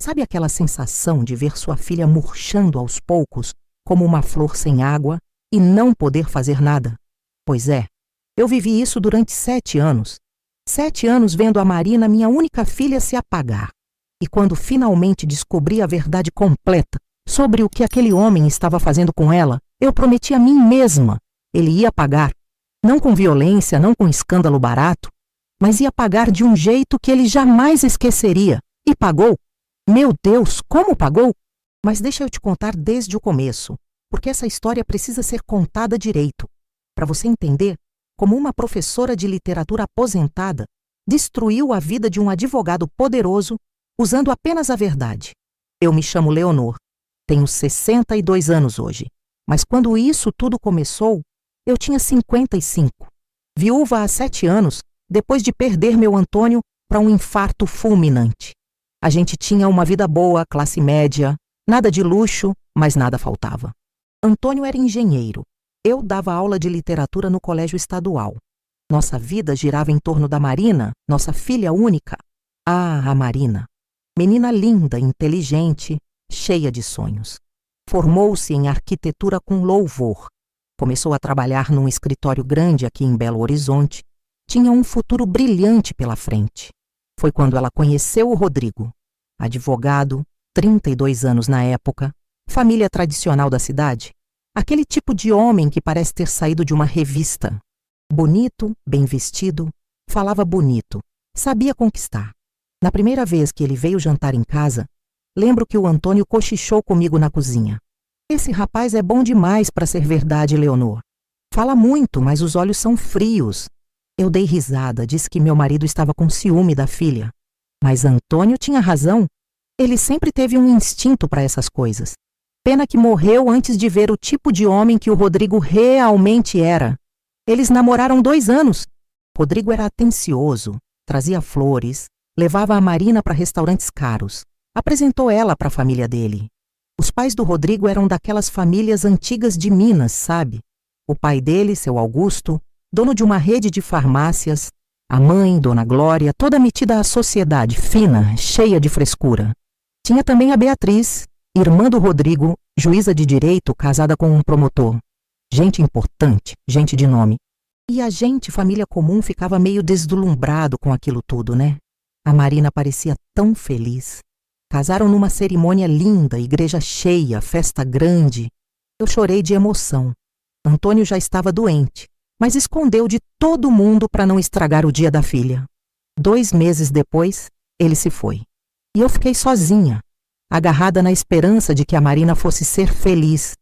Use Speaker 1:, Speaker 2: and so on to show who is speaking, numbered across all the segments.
Speaker 1: Sabe aquela sensação de ver sua filha murchando aos poucos, como uma flor sem água, e não poder fazer nada? Pois é, eu vivi isso durante 7 anos. 7 anos vendo a Marina, minha única filha, se apagar. E quando finalmente descobri a verdade completa sobre o que aquele homem estava fazendo com ela, eu prometi a mim mesma, ele ia pagar. Não com violência, não com escândalo barato, mas ia pagar de um jeito que ele jamais esqueceria. E pagou. Meu Deus, como pagou? Mas deixa eu te contar desde o começo, porque essa história precisa ser contada direito, para você entender como uma professora de literatura aposentada destruiu a vida de um advogado poderoso usando apenas a verdade. Eu me chamo Leonor, tenho 62 anos hoje, mas quando isso tudo começou, eu tinha 55. Viúva há 7 anos, depois de perder meu Antônio para um infarto fulminante. A gente tinha uma vida boa, classe média, nada de luxo, mas nada faltava. Antônio era engenheiro. Eu dava aula de literatura no colégio estadual. Nossa vida girava em torno da Marina, nossa filha única. Ah, a Marina. Menina linda, inteligente, cheia de sonhos. Formou-se em arquitetura com louvor. Começou a trabalhar num escritório grande aqui em Belo Horizonte. Tinha um futuro brilhante pela frente. Foi quando ela conheceu o Rodrigo, advogado, 32 anos na época, família tradicional da cidade, aquele tipo de homem que parece ter saído de uma revista. Bonito, bem vestido, falava bonito, sabia conquistar. Na primeira vez que ele veio jantar em casa, lembro que o Antônio cochichou comigo na cozinha. Esse rapaz é bom demais para ser verdade, Leonor. Fala muito, mas os olhos são frios. Eu dei risada, disse que meu marido estava com ciúme da filha. Mas Antônio tinha razão. Ele sempre teve um instinto para essas coisas. Pena que morreu antes de ver o tipo de homem que o Rodrigo realmente era. Eles namoraram 2 anos. Rodrigo era atencioso, trazia flores, levava a Marina para restaurantes caros. Apresentou ela para a família dele. Os pais do Rodrigo eram daquelas famílias antigas de Minas, sabe? O pai dele, seu Augusto, dono de uma rede de farmácias, a mãe, Dona Glória, toda metida à sociedade, fina, cheia de frescura. Tinha também a Beatriz, irmã do Rodrigo, juíza de direito, casada com um promotor. Gente importante, gente de nome. E a gente, família comum, ficava meio deslumbrado com aquilo tudo, né? A Marina parecia tão feliz. Casaram numa cerimônia linda, igreja cheia, festa grande. Eu chorei de emoção. Antônio já estava doente, mas escondeu de todo mundo para não estragar o dia da filha. 2 meses depois, ele se foi. E eu fiquei sozinha, agarrada na esperança de que a Marina fosse ser feliz,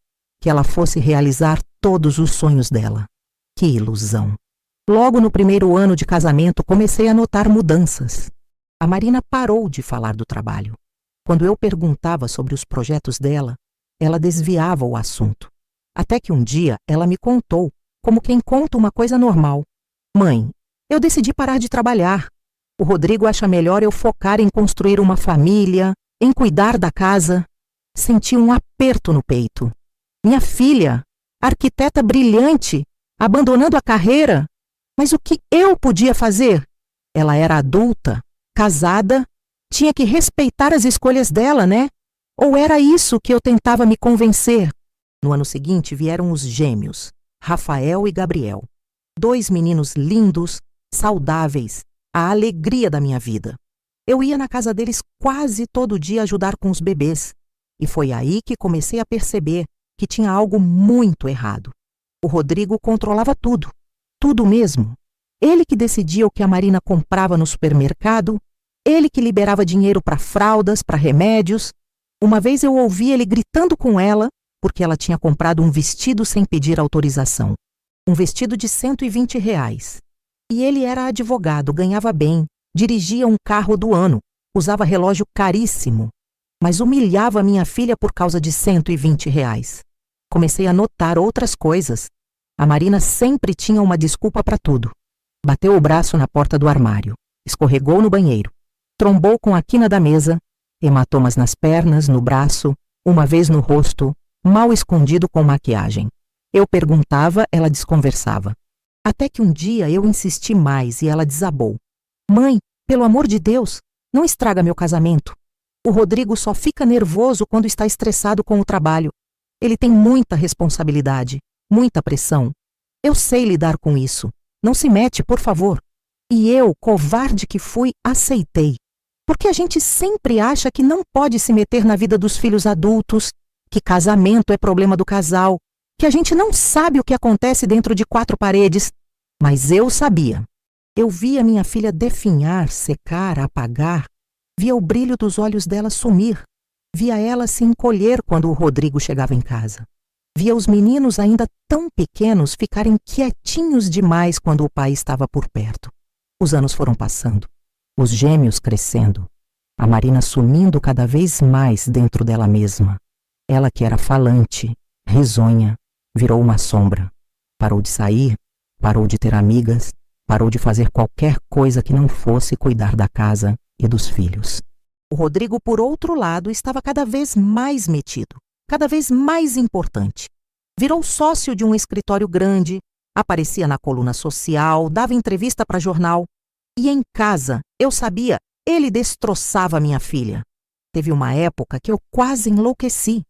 Speaker 1: que ela fosse realizar todos os sonhos dela. Que ilusão! Logo no primeiro ano de casamento, comecei a notar mudanças. A Marina parou de falar do trabalho. Quando eu perguntava sobre os projetos dela, ela desviava o assunto. Até que um dia ela me contou, como quem conta uma coisa normal. Mãe, eu decidi parar de trabalhar. O Rodrigo acha melhor eu focar em construir uma família, em cuidar da casa. Senti um aperto no peito. Minha filha, arquiteta brilhante, abandonando a carreira. Mas o que eu podia fazer? Ela era adulta, casada, tinha que respeitar as escolhas dela, né? Ou era isso que eu tentava me convencer? No ano seguinte vieram os gêmeos, Rafael e Gabriel. 2 meninos lindos, saudáveis, a alegria da minha vida. Eu ia na casa deles quase todo dia ajudar com os bebês. E foi aí que comecei a perceber que tinha algo muito errado. O Rodrigo controlava tudo, tudo mesmo. Ele que decidia o que a Marina comprava no supermercado, ele que liberava dinheiro para fraldas, para remédios. Uma vez eu ouvi ele gritando com ela, porque ela tinha comprado um vestido sem pedir autorização. Um vestido de R$ 120. E ele era advogado, ganhava bem, dirigia um carro do ano, usava relógio caríssimo, mas humilhava minha filha por causa de R$ 120. Comecei a notar outras coisas. A Marina sempre tinha uma desculpa para tudo. Bateu o braço na porta do armário, escorregou no banheiro, trombou com a quina da mesa, hematomas nas pernas, no braço, uma vez no rosto, mal escondido com maquiagem. Eu perguntava, ela desconversava. Até que um dia eu insisti mais e ela desabou. Mãe, pelo amor de Deus, não estraga meu casamento. O Rodrigo só fica nervoso quando está estressado com o trabalho. Ele tem muita responsabilidade, muita pressão. Eu sei lidar com isso. Não se mete, por favor. E eu, covarde que fui, aceitei. Porque a gente sempre acha que não pode se meter na vida dos filhos adultos, que casamento é problema do casal, que a gente não sabe o que acontece dentro de 4 paredes. Mas eu sabia. Eu via minha filha definhar, secar, apagar. Via o brilho dos olhos dela sumir. Via ela se encolher quando o Rodrigo chegava em casa. Via os meninos ainda tão pequenos ficarem quietinhos demais quando o pai estava por perto. Os anos foram passando. Os gêmeos crescendo. A Marina sumindo cada vez mais dentro dela mesma. Ela que era falante, risonha, virou uma sombra. Parou de sair, parou de ter amigas, parou de fazer qualquer coisa que não fosse cuidar da casa e dos filhos. O Rodrigo, por outro lado, estava cada vez mais metido, cada vez mais importante. Virou sócio de um escritório grande, aparecia na coluna social, dava entrevista para jornal. E em casa, eu sabia, ele destroçava minha filha. Teve uma época que eu quase enlouqueci.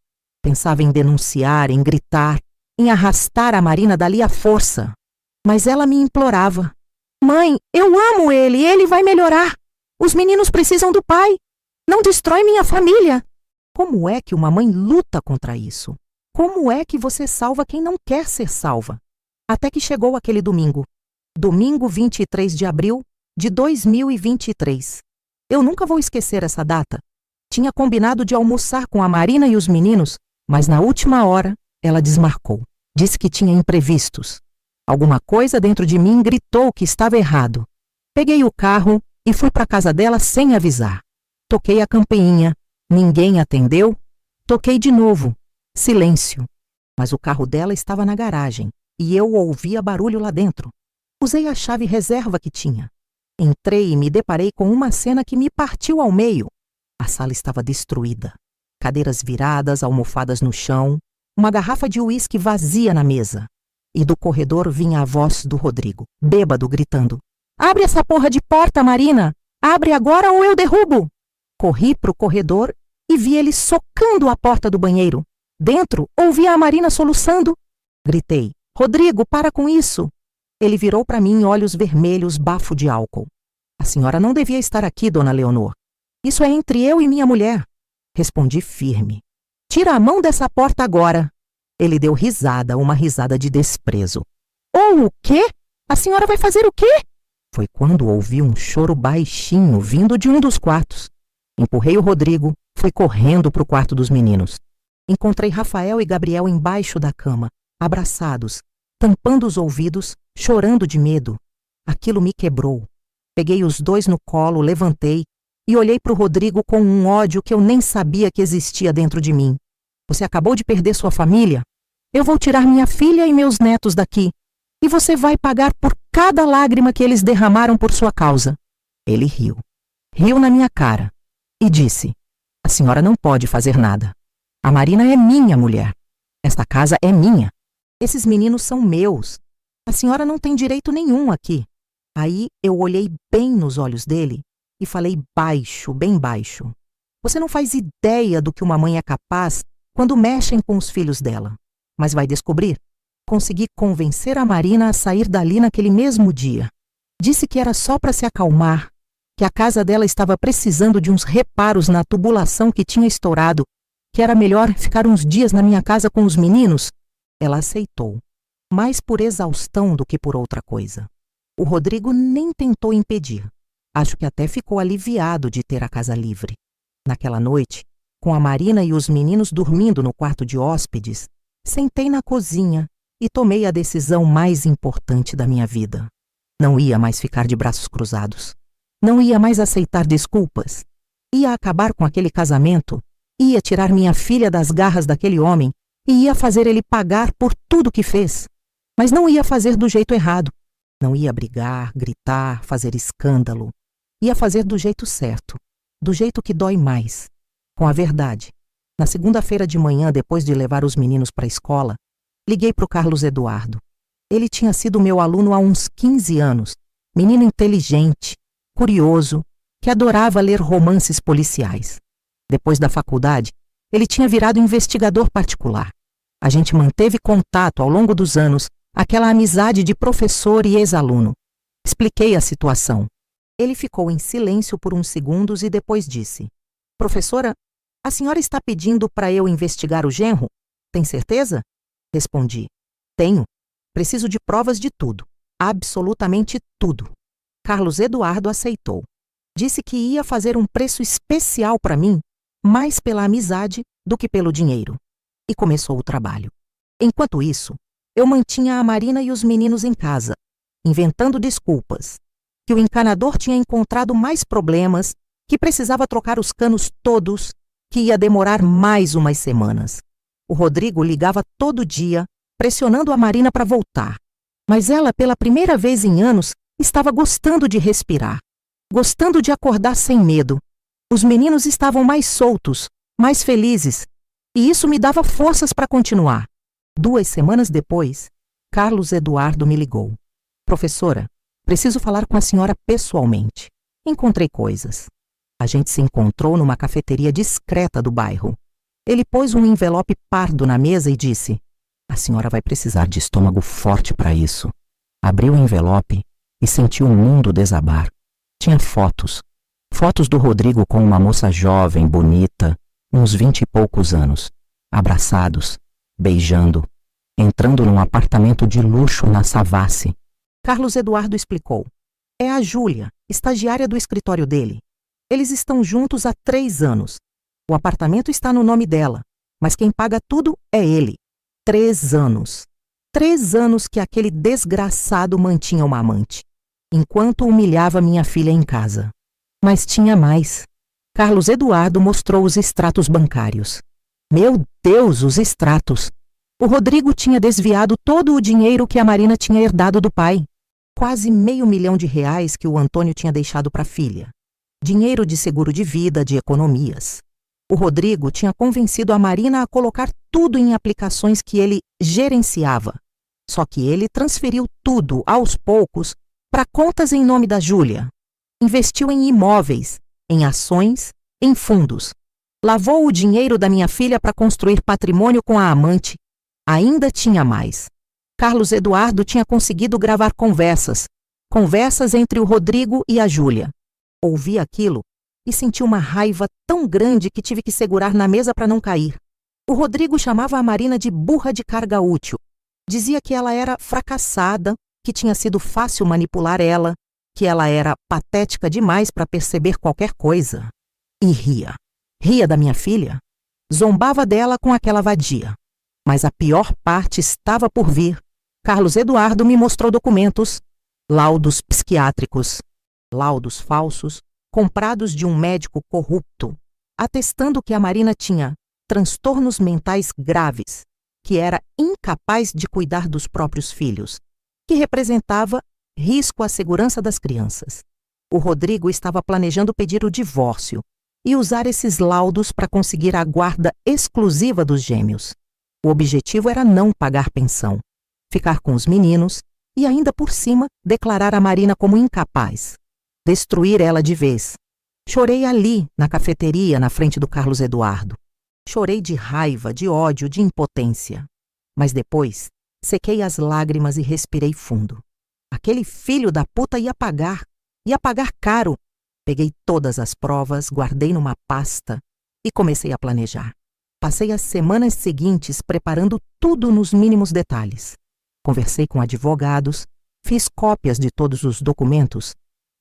Speaker 1: Pensava em denunciar, em gritar, em arrastar a Marina dali à força. Mas ela me implorava. Mãe, eu amo ele vai melhorar. Os meninos precisam do pai. Não destrói minha família. Como é que uma mãe luta contra isso? Como é que você salva quem não quer ser salva? Até que chegou aquele domingo. Domingo 23 de abril de 2023. Eu nunca vou esquecer essa data. Tinha combinado de almoçar com a Marina e os meninos, mas na última hora ela desmarcou. Disse que tinha imprevistos. Alguma coisa dentro de mim gritou que estava errado. Peguei o carro e fui para a casa dela sem avisar. Toquei a campainha, ninguém atendeu. Toquei de novo, silêncio. Mas o carro dela estava na garagem e eu ouvia barulho lá dentro. Usei a chave reserva que tinha. Entrei e me deparei com uma cena que me partiu ao meio. A sala estava destruída. Cadeiras viradas, almofadas no chão, uma garrafa de uísque vazia na mesa. E do corredor vinha a voz do Rodrigo, bêbado, gritando. Abre essa porra de porta, Marina! Abre agora ou eu derrubo! Corri pro corredor e vi ele socando a porta do banheiro. Dentro, ouvi a Marina soluçando. Gritei, Rodrigo, para com isso! Ele virou para mim, olhos vermelhos, bafo de álcool. A senhora não devia estar aqui, dona Leonor. Isso é entre eu e minha mulher. Respondi firme. Tira a mão dessa porta agora. Ele deu risada, uma risada de desprezo. Ou o quê? A senhora vai fazer o quê? Foi quando ouvi um choro baixinho vindo de um dos quartos. Empurrei o Rodrigo, fui correndo para o quarto dos meninos. Encontrei Rafael e Gabriel embaixo da cama, abraçados, tampando os ouvidos, chorando de medo. Aquilo me quebrou. Peguei os dois no colo, levantei e olhei para o Rodrigo com um ódio que eu nem sabia que existia dentro de mim. Você acabou de perder sua família? Eu vou tirar minha filha e meus netos daqui. E você vai pagar por cada lágrima que eles derramaram por sua causa. Ele riu. Riu na minha cara. E disse, a senhora não pode fazer nada. A Marina é minha mulher. Esta casa é minha. Esses meninos são meus. A senhora não tem direito nenhum aqui. Aí eu olhei bem nos olhos dele e falei baixo, bem baixo. Você não faz ideia do que uma mãe é capaz quando mexem com os filhos dela. Mas vai descobrir. Consegui convencer a Marina a sair dali naquele mesmo dia. Disse que era só para se acalmar, que a casa dela estava precisando de uns reparos na tubulação que tinha estourado, que era melhor ficar uns dias na minha casa com os meninos. Ela aceitou, mais por exaustão do que por outra coisa. O Rodrigo nem tentou impedir. Acho que até ficou aliviado de ter a casa livre. Naquela noite, com a Marina e os meninos dormindo no quarto de hóspedes, sentei na cozinha e tomei a decisão mais importante da minha vida. Não ia mais ficar de braços cruzados. Não ia mais aceitar desculpas. Ia acabar com aquele casamento. Ia tirar minha filha das garras daquele homem e ia fazer ele pagar por tudo que fez. Mas não ia fazer do jeito errado. Não ia brigar, gritar, fazer escândalo. Ia fazer do jeito certo. Do jeito que dói mais. Com a verdade. Na segunda-feira de manhã, depois de levar os meninos para a escola, liguei para o Carlos Eduardo. Ele tinha sido meu aluno há uns 15 anos. Menino inteligente, curioso, que adorava ler romances policiais. Depois da faculdade, ele tinha virado investigador particular. A gente manteve contato ao longo dos anos, aquela amizade de professor e ex-aluno. Expliquei a situação. Ele ficou em silêncio por uns segundos e depois disse: Professora, a senhora está pedindo para eu investigar o genro? Tem certeza? Respondi: Tenho. Preciso de provas de tudo. Absolutamente tudo. Carlos Eduardo aceitou. Disse que ia fazer um preço especial para mim, mais pela amizade do que pelo dinheiro. E começou o trabalho. Enquanto isso, eu mantinha a Marina e os meninos em casa, inventando desculpas, que o encanador tinha encontrado mais problemas, que precisava trocar os canos todos, que ia demorar mais umas semanas. O Rodrigo ligava todo dia, pressionando a Marina para voltar. Mas ela, pela primeira vez em anos, estava gostando de respirar, gostando de acordar sem medo. Os meninos estavam mais soltos, mais felizes, e isso me dava forças para continuar. 2 semanas depois, Carlos Eduardo me ligou. Professora, preciso falar com a senhora pessoalmente. Encontrei coisas. A gente se encontrou numa cafeteria discreta do bairro. Ele pôs um envelope pardo na mesa e disse: A senhora vai precisar de estômago forte para isso. Abriu o envelope e sentiu o mundo desabar. Tinha fotos. Fotos do Rodrigo com uma moça jovem, bonita, uns 20 e poucos anos, abraçados, beijando, entrando num apartamento de luxo na Savassi. Carlos Eduardo explicou. É a Júlia, estagiária do escritório dele. Eles estão juntos há 3 anos. O apartamento está no nome dela, mas quem paga tudo é ele. 3 anos. 3 anos que aquele desgraçado mantinha uma amante, enquanto humilhava minha filha em casa. Mas tinha mais. Carlos Eduardo mostrou os extratos bancários. Meu Deus, os extratos! O Rodrigo tinha desviado todo o dinheiro que a Marina tinha herdado do pai. Quase R$500 mil que o Antônio tinha deixado para a filha. Dinheiro de seguro de vida, de economias. O Rodrigo tinha convencido a Marina a colocar tudo em aplicações que ele gerenciava. Só que ele transferiu tudo, aos poucos, para contas em nome da Júlia. Investiu em imóveis, em ações, em fundos. Lavou o dinheiro da minha filha para construir patrimônio com a amante. Ainda tinha mais. Carlos Eduardo tinha conseguido gravar conversas entre o Rodrigo e a Júlia. Ouvi aquilo e senti uma raiva tão grande que tive que segurar na mesa para não cair. O Rodrigo chamava a Marina de burra de carga útil. Dizia que ela era fracassada, que tinha sido fácil manipular ela, que ela era patética demais para perceber qualquer coisa. E ria. Ria da minha filha. Zombava dela com aquela vadia. Mas a pior parte estava por vir. Carlos Eduardo me mostrou documentos, laudos psiquiátricos, laudos falsos, comprados de um médico corrupto, atestando que a Marina tinha transtornos mentais graves, que era incapaz de cuidar dos próprios filhos, que representava risco à segurança das crianças. O Rodrigo estava planejando pedir o divórcio e usar esses laudos para conseguir a guarda exclusiva dos gêmeos. O objetivo era não pagar pensão, ficar com os meninos e ainda por cima declarar a Marina como incapaz, destruir ela de vez. Chorei ali, na cafeteria, na frente do Carlos Eduardo. Chorei de raiva, de ódio, de impotência. Mas depois, sequei as lágrimas e respirei fundo. Aquele filho da puta ia pagar caro. Peguei todas as provas, guardei numa pasta e comecei a planejar. Passei as semanas seguintes preparando tudo nos mínimos detalhes. Conversei com advogados, fiz cópias de todos os documentos,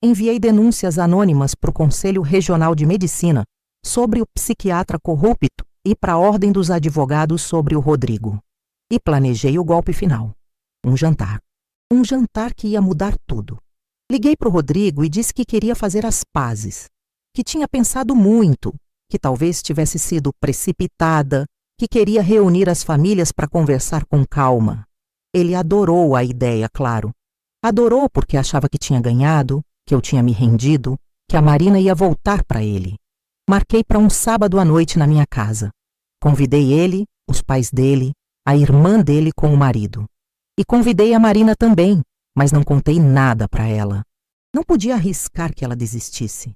Speaker 1: enviei denúncias anônimas para o Conselho Regional de Medicina sobre o psiquiatra corrupto e para a Ordem dos Advogados sobre o Rodrigo. E planejei o golpe final. Um jantar. Um jantar que ia mudar tudo. Liguei para o Rodrigo e disse que queria fazer as pazes, que tinha pensado muito, que talvez tivesse sido precipitada, que queria reunir as famílias para conversar com calma. Ele adorou a ideia, claro. Adorou porque achava que tinha ganhado, que eu tinha me rendido, que a Marina ia voltar para ele. Marquei para um sábado à noite na minha casa. Convidei ele, os pais dele, a irmã dele com o marido. E convidei a Marina também, mas não contei nada para ela. Não podia arriscar que ela desistisse.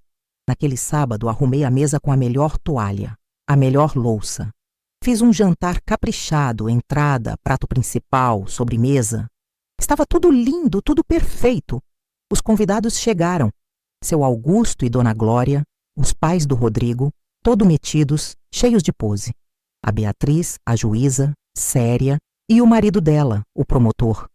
Speaker 1: Naquele sábado, arrumei a mesa com a melhor toalha, a melhor louça. Fiz um jantar caprichado, entrada, prato principal, sobremesa. Estava tudo lindo, tudo perfeito. Os convidados chegaram. Seu Augusto e Dona Glória, os pais do Rodrigo, todo metidos, cheios de pose. A Beatriz, a juíza, séria, e o marido dela, o promotor.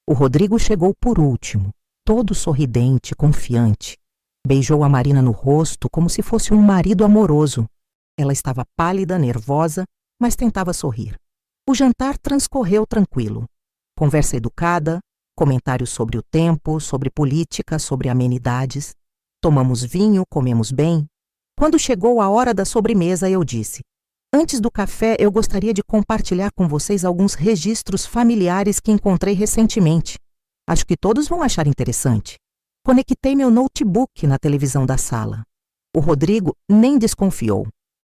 Speaker 1: O Rodrigo chegou por último, todo sorridente, confiante. Beijou a Marina no rosto como se fosse um marido amoroso. Ela estava pálida, nervosa, mas tentava sorrir. O jantar transcorreu tranquilo. Conversa educada, comentários sobre o tempo, sobre política, sobre amenidades. Tomamos vinho, comemos bem. Quando chegou a hora da sobremesa, eu disse: antes do café, eu gostaria de compartilhar com vocês alguns registros familiares que encontrei recentemente. Acho que todos vão achar interessante. Conectei meu notebook na televisão da sala. O Rodrigo nem desconfiou.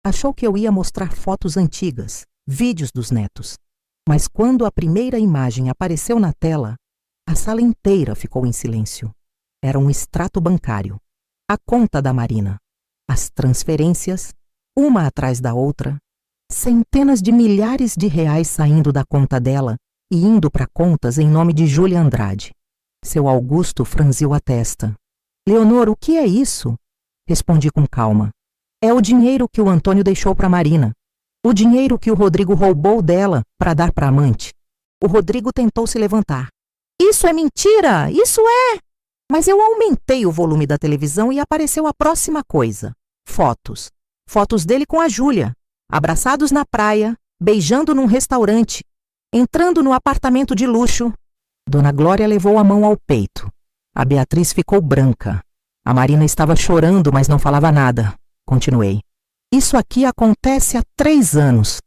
Speaker 1: Achou que eu ia mostrar fotos antigas, vídeos dos netos. Mas quando a primeira imagem apareceu na tela, a sala inteira ficou em silêncio. Era um extrato bancário. A conta da Marina. As transferências, uma atrás da outra. Centenas de milhares de reais saindo da conta dela e indo para contas em nome de Júlia Andrade. Seu Augusto franziu a testa. Leonor, o que é isso? Respondi com calma. É o dinheiro que o Antônio deixou para Marina. O dinheiro que o Rodrigo roubou dela para dar para a amante. O Rodrigo tentou se levantar. Isso é mentira! Isso é! Mas eu aumentei o volume da televisão e apareceu a próxima coisa. Fotos. Fotos dele com a Júlia. Abraçados na praia, beijando num restaurante, entrando no apartamento de luxo. Dona Glória levou a mão ao peito. A Beatriz ficou branca. A Marina estava chorando, mas não falava nada. Continuei. Isso aqui acontece há 3 anos.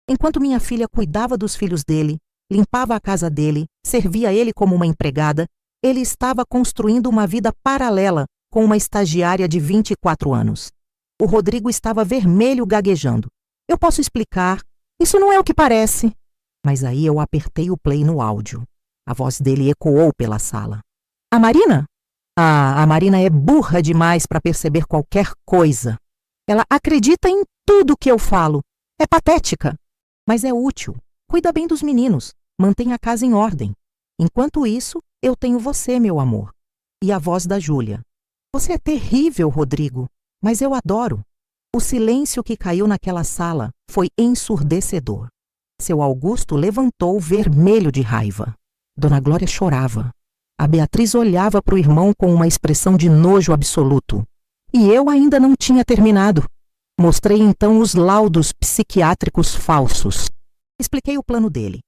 Speaker 1: Enquanto minha filha cuidava dos filhos dele, limpava a casa dele, servia ele como uma empregada, ele estava construindo uma vida paralela com uma estagiária de 24 anos. O Rodrigo estava vermelho, gaguejando. Eu posso explicar. Isso não é o que parece. Mas aí eu apertei o play no áudio. A voz dele ecoou pela sala. A Marina? A Marina é burra demais para perceber qualquer coisa. Ela acredita em tudo que eu falo. É patética. Mas é útil. Cuida bem dos meninos. Mantém a casa em ordem. Enquanto isso, eu tenho você, meu amor. E a voz da Júlia. Você é terrível, Rodrigo, mas eu adoro. O silêncio que caiu naquela sala foi ensurdecedor. Seu Augusto levantou vermelho de raiva. Dona Glória chorava. A Beatriz olhava para o irmão com uma expressão de nojo absoluto. E eu ainda não tinha terminado. Mostrei então os laudos psiquiátricos falsos. Expliquei o plano dele.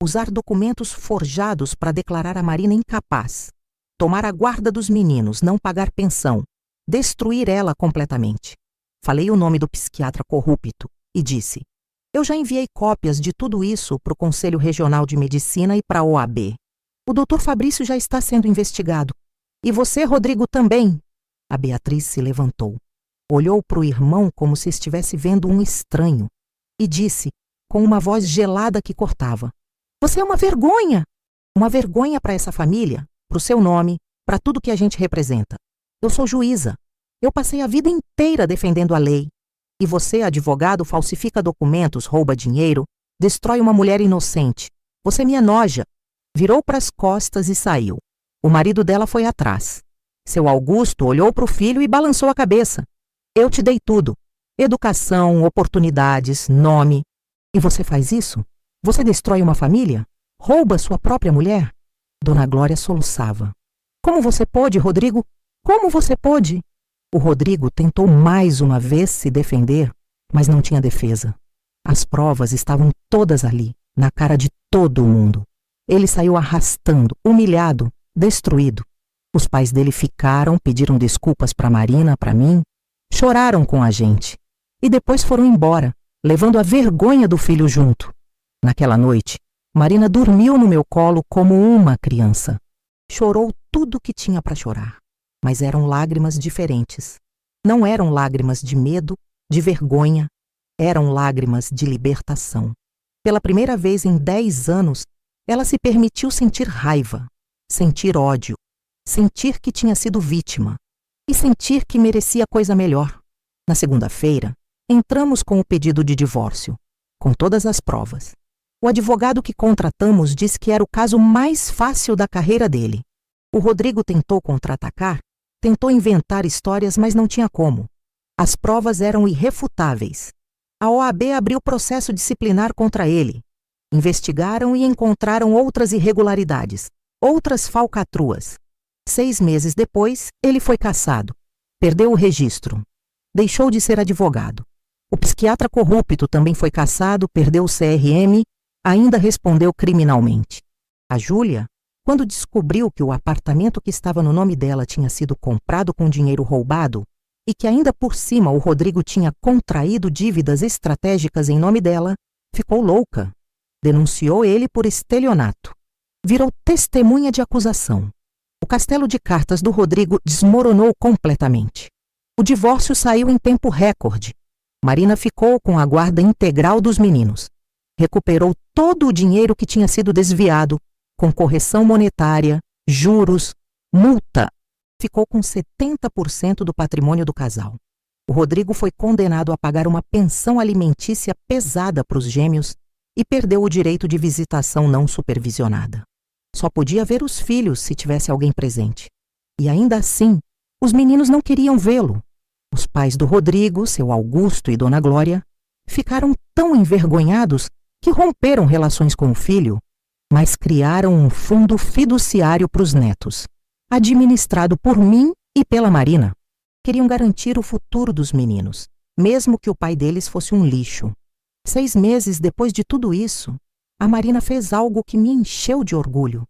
Speaker 1: Usar documentos forjados para declarar a Marina incapaz. Tomar a guarda dos meninos, não pagar pensão. Destruir ela completamente. Falei o nome do psiquiatra corrupto e disse: eu já enviei cópias de tudo isso para o Conselho Regional de Medicina e para a OAB. O Dr. Fabrício já está sendo investigado. E você, Rodrigo, também. A Beatriz se levantou. Olhou para o irmão como se estivesse vendo um estranho e disse, com uma voz gelada que cortava: você é uma vergonha! Uma vergonha para essa família, para o seu nome, para tudo que a gente representa. Eu sou juíza. Eu passei a vida inteira defendendo a lei. E você, advogado, falsifica documentos, rouba dinheiro, destrói uma mulher inocente. Você me enoja. Virou para as costas e saiu. O marido dela foi atrás. Seu Augusto olhou para o filho e balançou a cabeça. Eu te dei tudo. Educação, oportunidades, nome. E você faz isso? Você destrói uma família? Rouba sua própria mulher? Dona Glória soluçava. Como você pôde, Rodrigo? Como você pôde? O Rodrigo tentou mais uma vez se defender, mas não tinha defesa. As provas estavam todas ali, na cara de todo mundo. Ele saiu arrastando, humilhado, destruído. Os pais dele ficaram, pediram desculpas para Marina, para mim, choraram com a gente. E depois foram embora, levando a vergonha do filho junto. Naquela noite, Marina dormiu no meu colo como uma criança. Chorou tudo o que tinha para chorar. Mas eram lágrimas diferentes. Não eram lágrimas de medo, de vergonha. Eram lágrimas de libertação. Pela primeira vez em 10 anos, ela se permitiu sentir raiva, sentir ódio, sentir que tinha sido vítima. e sentir que merecia coisa melhor. Na segunda-feira, entramos com o pedido de divórcio, com todas as provas. O advogado que contratamos disse que era o caso mais fácil da carreira dele. O Rodrigo tentou contra-atacar, tentou inventar histórias, mas não tinha como. As provas eram irrefutáveis. A OAB abriu processo disciplinar contra ele. Investigaram e encontraram outras irregularidades, outras falcatruas. 6 meses depois, ele foi cassado. Perdeu o registro. Deixou de ser advogado. O psiquiatra corrupto também foi cassado, perdeu o CRM, ainda respondeu criminalmente. A Júlia, quando descobriu que o apartamento que estava no nome dela tinha sido comprado com dinheiro roubado e que ainda por cima o Rodrigo tinha contraído dívidas estratégicas em nome dela, ficou louca. Denunciou ele por estelionato. Virou testemunha de acusação. O castelo de cartas do Rodrigo desmoronou completamente. O divórcio saiu em tempo recorde. Marina ficou com a guarda integral dos meninos. Recuperou todo o dinheiro que tinha sido desviado, com correção monetária, juros, multa. Ficou com 70% do patrimônio do casal. O Rodrigo foi condenado a pagar uma pensão alimentícia pesada para os gêmeos e perdeu o direito de visitação não supervisionada. Só podia ver os filhos se tivesse alguém presente. E ainda assim, os meninos não queriam vê-lo. Os pais do Rodrigo, seu Augusto e Dona Glória, ficaram tão envergonhados que romperam relações com o filho, mas criaram um fundo fiduciário para os netos, administrado por mim e pela Marina. Queriam garantir o futuro dos meninos, mesmo que o pai deles fosse um lixo. 6 meses depois de tudo isso, a Marina fez algo que me encheu de orgulho.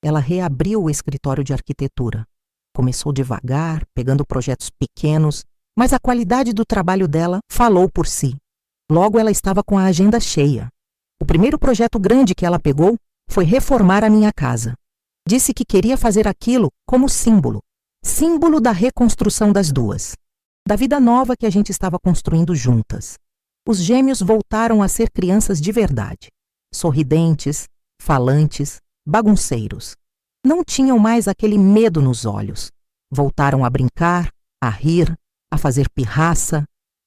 Speaker 1: Ela reabriu o escritório de arquitetura. Começou devagar, pegando projetos pequenos, mas a qualidade do trabalho dela falou por si. Logo ela estava com a agenda cheia. O primeiro projeto grande que ela pegou foi reformar a minha casa. Disse que queria fazer aquilo como símbolo da reconstrução das duas, da vida nova que a gente estava construindo juntas. Os gêmeos voltaram a ser crianças de verdade, sorridentes, falantes, bagunceiros. Não tinham mais aquele medo nos olhos. Voltaram a brincar, a rir, a fazer pirraça.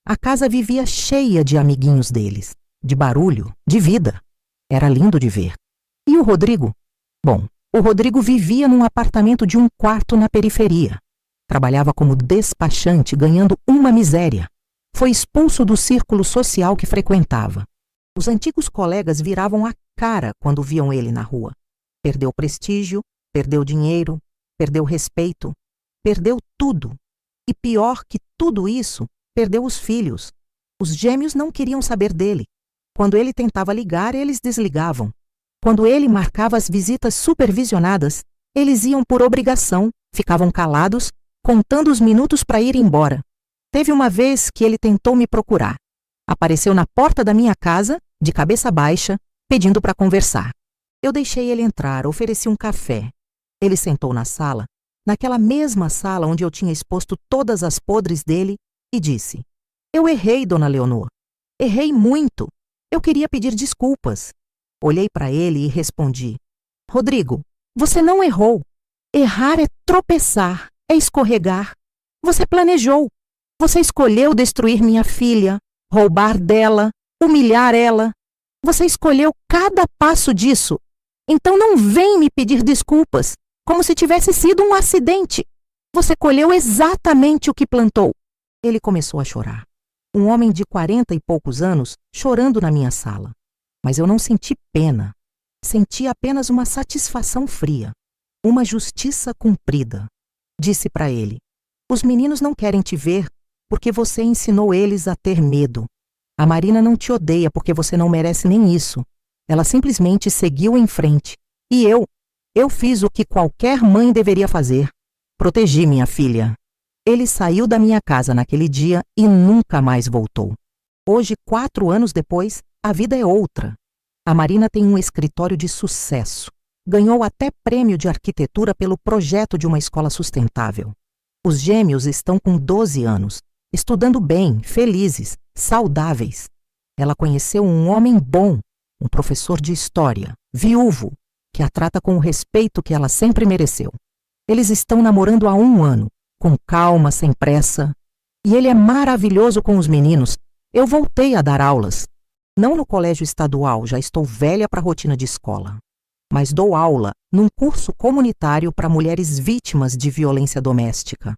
Speaker 1: A casa vivia cheia de amiguinhos deles, de barulho, de vida. Era lindo de ver. E o Rodrigo? Bom, o Rodrigo vivia num apartamento de 1 quarto na periferia. Trabalhava como despachante, ganhando uma miséria. Foi expulso do círculo social que frequentava. Os antigos colegas viravam a cara quando viam ele na rua. Perdeu prestígio, perdeu dinheiro, perdeu respeito, perdeu tudo. E pior que tudo isso, perdeu os filhos. Os gêmeos não queriam saber dele. Quando ele tentava ligar, eles desligavam. Quando ele marcava as visitas supervisionadas, eles iam por obrigação, ficavam calados, contando os minutos para ir embora. Teve uma vez que ele tentou me procurar. Apareceu na porta da minha casa, de cabeça baixa, pedindo para conversar. Eu deixei ele entrar, ofereci um café. Ele sentou na sala, naquela mesma sala onde eu tinha exposto todas as podres dele, e disse: "Eu errei, dona Leonor. Errei muito. Eu queria pedir desculpas." Olhei para ele e respondi: "Rodrigo, você não errou. Errar é tropeçar, é escorregar. Você planejou. Você escolheu destruir minha filha, roubar dela, humilhar ela. Você escolheu cada passo disso. Então não vem me pedir desculpas, como se tivesse sido um acidente. Você colheu exatamente o que plantou." Ele começou a chorar. Um homem de 40 e poucos anos chorando na minha sala. Mas eu não senti pena. Senti apenas uma satisfação fria. Uma justiça cumprida. Disse para ele: "Os meninos não querem te ver porque você ensinou eles a ter medo. A Marina não te odeia porque você não merece nem isso. Ela simplesmente seguiu em frente. E eu fiz o que qualquer mãe deveria fazer. Protegi minha filha." Ele saiu da minha casa naquele dia e nunca mais voltou. Hoje, 4 anos depois, a vida é outra. A Marina tem um escritório de sucesso. Ganhou até prêmio de arquitetura pelo projeto de uma escola sustentável. Os gêmeos estão com 12 anos, estudando bem, felizes, saudáveis. Ela conheceu um homem bom, um professor de história, viúvo, que a trata com o respeito que ela sempre mereceu. Eles estão namorando há 1 ano com calma, sem pressa. E ele é maravilhoso com os meninos. Eu voltei a dar aulas. Não no colégio estadual, já estou velha para a rotina de escola. Mas dou aula num curso comunitário para mulheres vítimas de violência doméstica.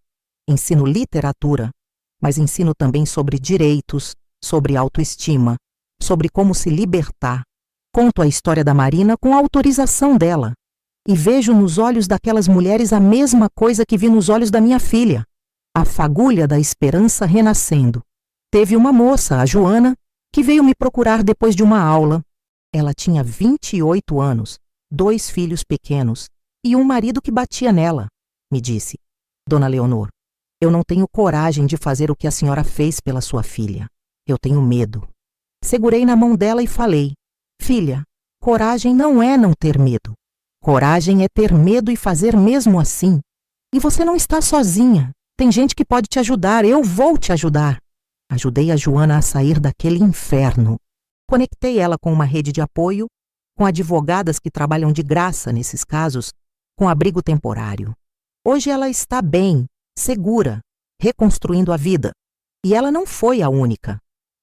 Speaker 1: Ensino literatura, mas ensino também sobre direitos, sobre autoestima, sobre como se libertar. Conto a história da Marina com a autorização dela. E vejo nos olhos daquelas mulheres a mesma coisa que vi nos olhos da minha filha. A fagulha da esperança renascendo. Teve uma moça, a Joana, que veio me procurar depois de uma aula. Ela tinha 28 anos, 2 filhos pequenos e um marido que batia nela. Me disse: Dona Leonor, eu não tenho coragem de fazer o que a senhora fez pela sua filha. Eu tenho medo. Segurei na mão dela e falei: Filha, coragem não é não ter medo. Coragem é ter medo e fazer mesmo assim. E você não está sozinha. Tem gente que pode te ajudar. Eu vou te ajudar. Ajudei a Joana a sair daquele inferno. Conectei ela com uma rede de apoio, com advogadas que trabalham de graça nesses casos, com abrigo temporário. Hoje ela está bem, segura, reconstruindo a vida. E ela não foi a única.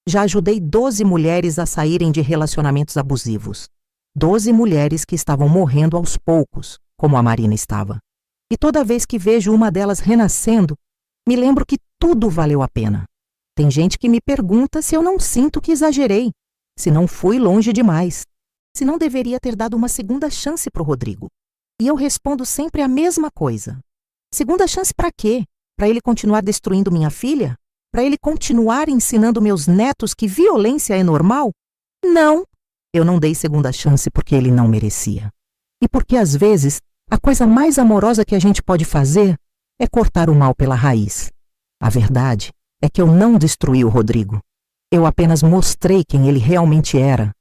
Speaker 1: Já ajudei 12 mulheres a saírem de relacionamentos abusivos. 12 mulheres que estavam morrendo aos poucos, como a Marina estava. E toda vez que vejo uma delas renascendo, me lembro que tudo valeu a pena. Tem gente que me pergunta se eu não sinto que exagerei, se não fui longe demais, se não deveria ter dado uma segunda chance para o Rodrigo. E eu respondo sempre a mesma coisa. Segunda chance para quê? Para ele continuar destruindo minha filha? Para ele continuar ensinando meus netos que violência é normal? Não! Eu não dei segunda chance porque ele não merecia. E porque, às vezes, a coisa mais amorosa que a gente pode fazer é cortar o mal pela raiz. A verdade é que eu não destruí o Rodrigo. Eu apenas mostrei quem ele realmente era.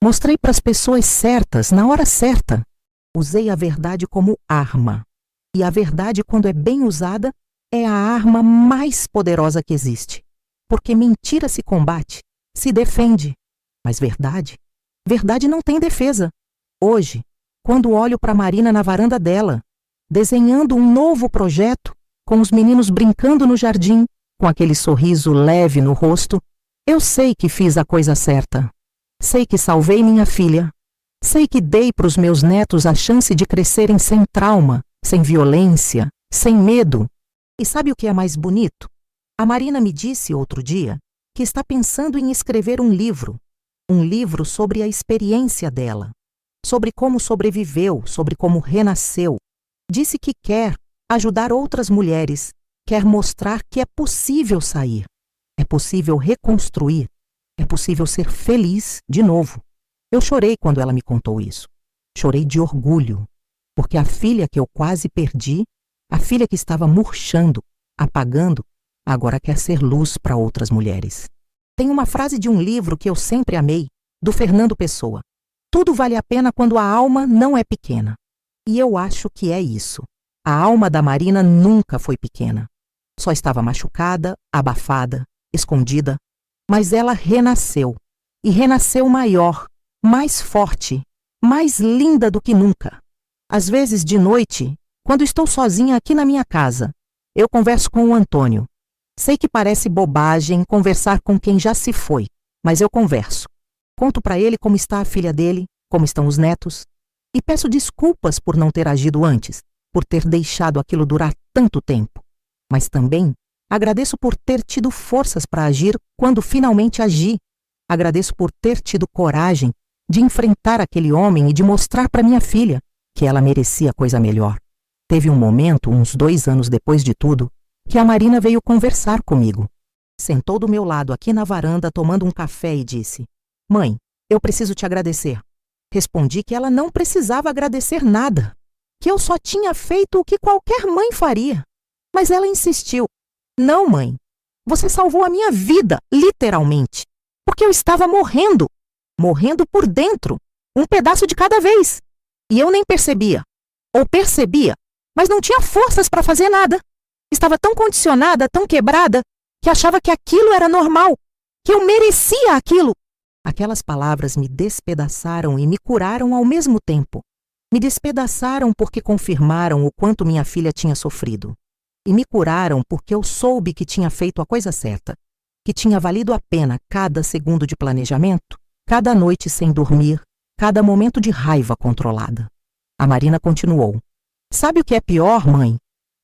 Speaker 1: Mostrei para as pessoas certas, na hora certa. Usei a verdade como arma. E a verdade, quando é bem usada, é a arma mais poderosa que existe. Porque mentira se combate, se defende. Mas verdade? Verdade não tem defesa. Hoje, quando olho para Marina na varanda dela, desenhando um novo projeto, com os meninos brincando no jardim, com aquele sorriso leve no rosto, eu sei que fiz a coisa certa. Sei que salvei minha filha. Sei que dei para os meus netos a chance de crescerem sem trauma, sem violência, sem medo. E sabe o que é mais bonito? A Marina me disse outro dia que está pensando em escrever um livro sobre a experiência dela, sobre como sobreviveu, sobre como renasceu. Disse que quer ajudar outras mulheres, quer mostrar que é possível sair, é possível reconstruir, é possível ser feliz de novo. Eu chorei quando ela me contou isso. Chorei de orgulho, porque a filha que eu quase perdi, a filha que estava murchando, apagando, agora quer ser luz para outras mulheres. Tem uma frase de um livro que eu sempre amei, do Fernando Pessoa. Tudo vale a pena quando a alma não é pequena. E eu acho que é isso. A alma da Marina nunca foi pequena. Só estava machucada, abafada, escondida. Mas ela renasceu. E renasceu maior, mais forte, mais linda do que nunca. Às vezes, de noite, quando estou sozinha aqui na minha casa, eu converso com o Antônio. Sei que parece bobagem conversar com quem já se foi, mas eu converso. Conto para ele como está a filha dele, como estão os netos, e peço desculpas por não ter agido antes, por ter deixado aquilo durar tanto tempo. Mas também agradeço por ter tido forças para agir quando finalmente agi. Agradeço por ter tido coragem de enfrentar aquele homem e de mostrar para minha filha que ela merecia coisa melhor. Teve um momento, uns 2 anos depois de tudo, que a Marina veio conversar comigo. Sentou do meu lado aqui na varanda tomando um café e disse: Mãe, eu preciso te agradecer. Respondi que ela não precisava agradecer nada, que eu só tinha feito o que qualquer mãe faria. Mas ela insistiu: Não, mãe, você salvou a minha vida, literalmente, porque eu estava morrendo por dentro, um pedaço de cada vez. E eu nem percebia, ou percebia, mas não tinha forças para fazer nada. Estava tão condicionada, tão quebrada, que achava que aquilo era normal, que eu merecia aquilo. Aquelas palavras me despedaçaram e me curaram ao mesmo tempo. Me despedaçaram porque confirmaram o quanto minha filha tinha sofrido. e me curaram porque eu soube que tinha feito a coisa certa, que tinha valido a pena cada segundo de planejamento, cada noite sem dormir, cada momento de raiva controlada. A Marina continuou. Sabe o que é pior, mãe?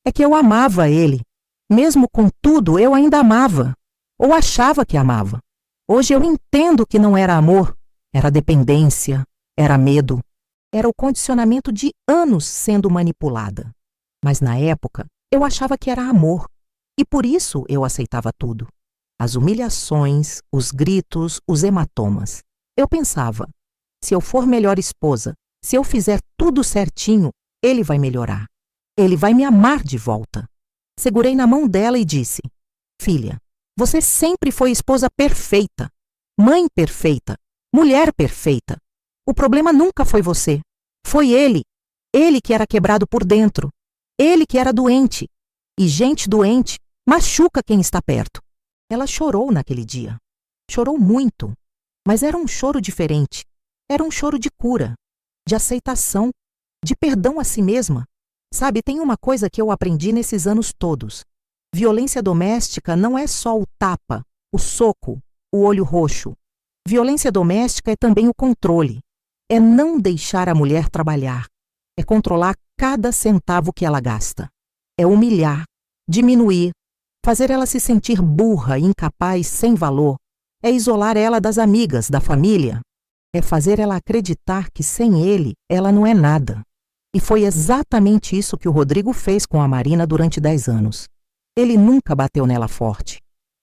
Speaker 1: É que eu amava ele. Mesmo com tudo, eu ainda amava. Ou achava que amava. Hoje eu entendo que não era amor, era dependência, era medo, era o condicionamento de anos sendo manipulada. Mas na época, eu achava que era amor, e por isso eu aceitava tudo. As humilhações, os gritos, os hematomas. Eu pensava, se eu for melhor esposa, se eu fizer tudo certinho, ele vai melhorar. Ele vai me amar de volta. Segurei na mão dela e disse, filha, você sempre foi esposa perfeita, mãe perfeita, mulher perfeita. O problema nunca foi você. Foi ele. Ele que era quebrado por dentro. Ele que era doente. E gente doente machuca quem está perto. Ela chorou naquele dia. Chorou muito. Mas era um choro diferente. Era um choro de cura, de aceitação, de perdão a si mesma. Sabe, tem uma coisa que eu aprendi nesses anos todos. Violência doméstica não é só o tapa, o soco, o olho roxo. Violência doméstica é também o controle. É não deixar a mulher trabalhar. É controlar cada centavo que ela gasta. É humilhar, diminuir, fazer ela se sentir burra, incapaz, sem valor. É isolar ela das amigas, da família. É fazer ela acreditar que sem ele, ela não é nada. E foi exatamente isso que o Rodrigo fez com a Marina durante 10 anos. Ele nunca bateu nela forte,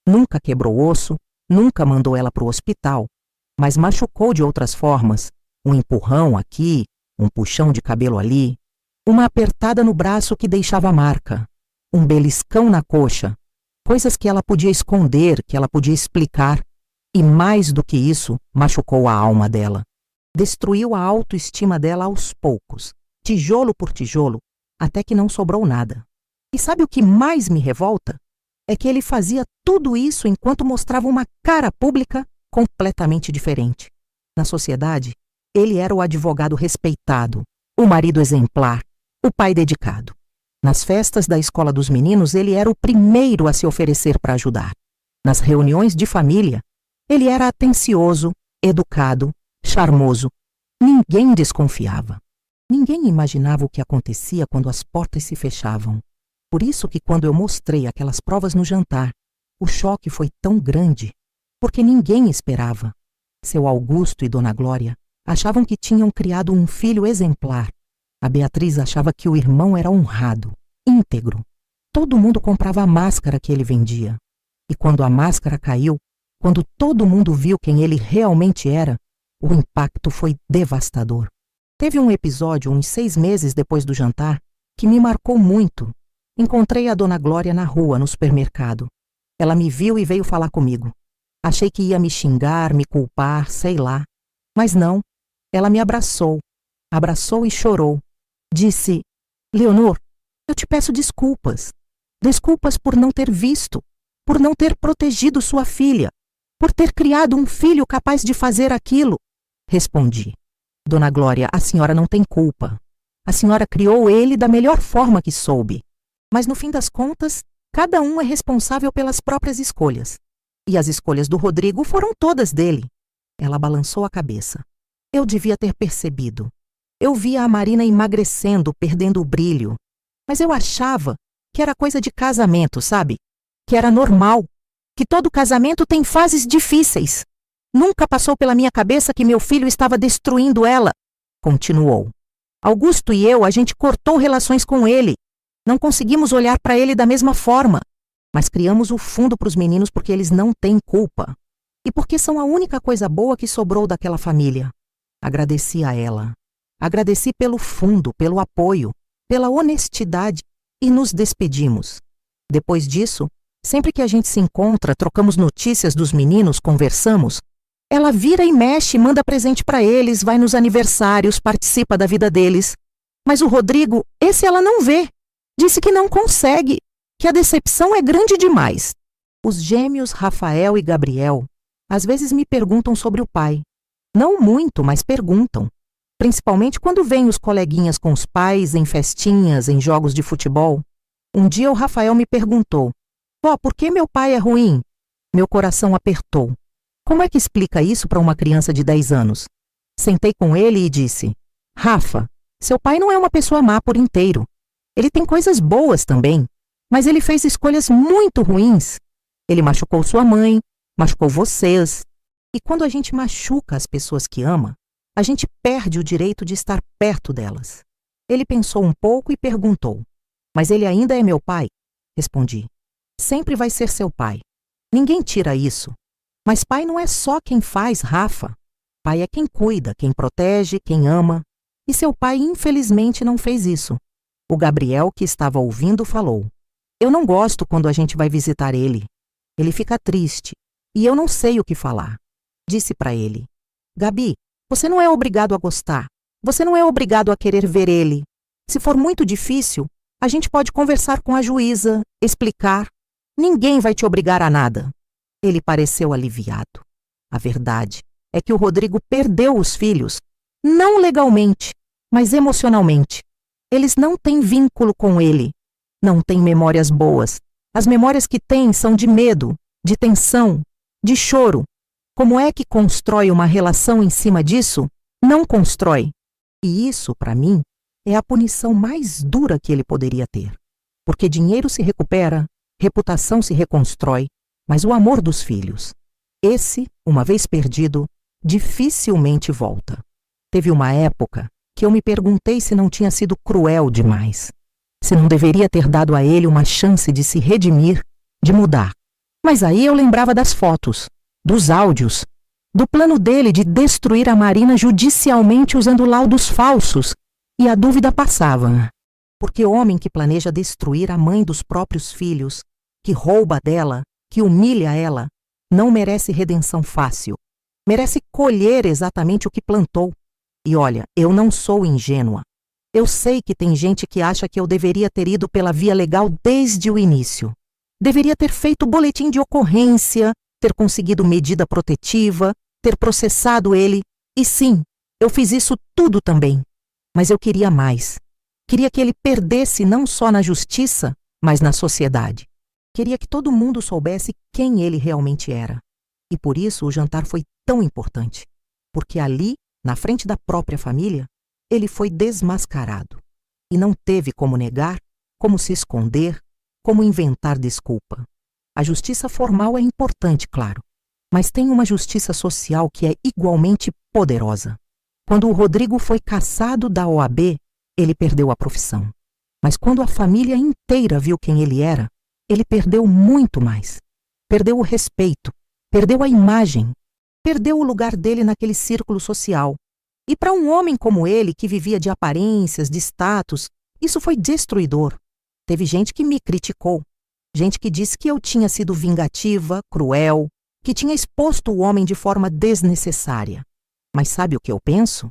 Speaker 1: nunca quebrou osso, nunca mandou ela para o hospital, mas machucou de outras formas, um empurrão aqui, um puxão de cabelo ali, uma apertada no braço que deixava marca, um beliscão na coxa, coisas que ela podia esconder, que ela podia explicar, e mais do que isso, machucou a alma dela. Destruiu a autoestima dela aos poucos, tijolo por tijolo, até que não sobrou nada. E sabe o que mais me revolta? É que ele fazia tudo isso enquanto mostrava uma cara pública completamente diferente. Na sociedade, ele era o advogado respeitado, o marido exemplar, o pai dedicado. Nas festas da escola dos meninos, ele era o primeiro a se oferecer para ajudar. Nas reuniões de família, ele era atencioso, educado, charmoso. Ninguém desconfiava. Ninguém imaginava o que acontecia quando as portas se fechavam. Por isso que quando eu mostrei aquelas provas no jantar, o choque foi tão grande, porque ninguém esperava. Seu Augusto e Dona Glória achavam que tinham criado um filho exemplar. A Beatriz achava que o irmão era honrado, íntegro. Todo mundo comprava a máscara que ele vendia. E quando a máscara caiu, quando todo mundo viu quem ele realmente era, o impacto foi devastador. Teve um episódio uns 6 meses depois do jantar que me marcou muito. Encontrei a Dona Glória na rua, no supermercado. Ela me viu e veio falar comigo. Achei que ia me xingar, me culpar, sei lá. Mas não. Ela me abraçou e chorou. Disse, Leonor, eu te peço desculpas. Desculpas por não ter visto, por não ter protegido sua filha, por ter criado um filho capaz de fazer aquilo. Respondi, Dona Glória, a senhora não tem culpa. A senhora criou ele da melhor forma que soube. Mas no fim das contas, cada um é responsável pelas próprias escolhas. E as escolhas do Rodrigo foram todas dele. Ela balançou a cabeça. Eu devia ter percebido. Eu via a Marina emagrecendo, perdendo o brilho. Mas eu achava que era coisa de casamento, sabe? Que era normal. Que todo casamento tem fases difíceis. Nunca passou pela minha cabeça que meu filho estava destruindo ela. Continuou. Augusto e eu, a gente cortou relações com ele. Não conseguimos olhar para ele da mesma forma. Mas criamos o fundo para os meninos porque eles não têm culpa. E porque são a única coisa boa que sobrou daquela família. Agradeci a ela. Agradeci pelo fundo, pelo apoio, pela honestidade e nos despedimos. Depois disso, sempre que a gente se encontra, trocamos notícias dos meninos, conversamos, ela vira e mexe, manda presente para eles, vai nos aniversários, participa da vida deles. Mas o Rodrigo, esse ela não vê. Disse que não consegue, que a decepção é grande demais. Os gêmeos Rafael e Gabriel às vezes me perguntam sobre o pai. Não muito, mas perguntam. Principalmente quando vêm os coleguinhas com os pais em festinhas, em jogos de futebol. Um dia o Rafael me perguntou: Vó, por que meu pai é ruim? Meu coração apertou. Como é que explica isso para uma criança de 10 anos? Sentei com ele e disse: Rafa, seu pai não é uma pessoa má por inteiro. Ele tem coisas boas também, mas ele fez escolhas muito ruins. Ele machucou sua mãe, machucou vocês. E quando a gente machuca as pessoas que ama, a gente perde o direito de estar perto delas. Ele pensou um pouco e perguntou: Mas ele ainda é meu pai? Respondi: Sempre vai ser seu pai. Ninguém tira isso. Mas pai não é só quem faz, Rafa. Pai é quem cuida, quem protege, quem ama. E seu pai, infelizmente, não fez isso. O Gabriel, que estava ouvindo, falou: Eu não gosto quando a gente vai visitar ele. Ele fica triste e eu não sei o que falar. Disse para ele: Gabi, você não é obrigado a gostar. Você não é obrigado a querer ver ele. Se for muito difícil, a gente pode conversar com a juíza, explicar. Ninguém vai te obrigar a nada. Ele pareceu aliviado. A verdade é que o Rodrigo perdeu os filhos, não legalmente, mas emocionalmente. Eles não têm vínculo com ele, não têm memórias boas. As memórias que têm são de medo, de tensão, de choro. Como é que constrói uma relação em cima disso? Não constrói. E isso, para mim, é a punição mais dura que ele poderia ter. Porque dinheiro se recupera, reputação se reconstrói, mas o amor dos filhos, esse, uma vez perdido, dificilmente volta. Teve uma época que eu me perguntei se não tinha sido cruel demais, se não deveria ter dado a ele uma chance de se redimir, de mudar. Mas aí eu lembrava das fotos, dos áudios, do plano dele de destruir a Marina judicialmente usando laudos falsos, e a dúvida passava. Porque o homem que planeja destruir a mãe dos próprios filhos, que rouba dela, que humilha ela, não merece redenção fácil. Merece colher exatamente o que plantou. E olha, eu não sou ingênua. Eu sei que tem gente que acha que eu deveria ter ido pela via legal desde o início. Deveria ter feito boletim de ocorrência, ter conseguido medida protetiva, ter processado ele. E sim, eu fiz isso tudo também. Mas eu queria mais. Queria que ele perdesse não só na justiça, mas na sociedade. Queria que todo mundo soubesse quem ele realmente era. E por isso o jantar foi tão importante. Porque ali, na frente da própria família, ele foi desmascarado. E não teve como negar, como se esconder, como inventar desculpa. A justiça formal é importante, claro. Mas tem uma justiça social que é igualmente poderosa. Quando o Rodrigo foi cassado da OAB, ele perdeu a profissão. Mas quando a família inteira viu quem ele era, ele perdeu muito mais. Perdeu o respeito, perdeu a imagem, perdeu o lugar dele naquele círculo social. E para um homem como ele, que vivia de aparências, de status, isso foi destruidor. Teve gente que me criticou, gente que disse que eu tinha sido vingativa, cruel, que tinha exposto o homem de forma desnecessária. Mas sabe o que eu penso?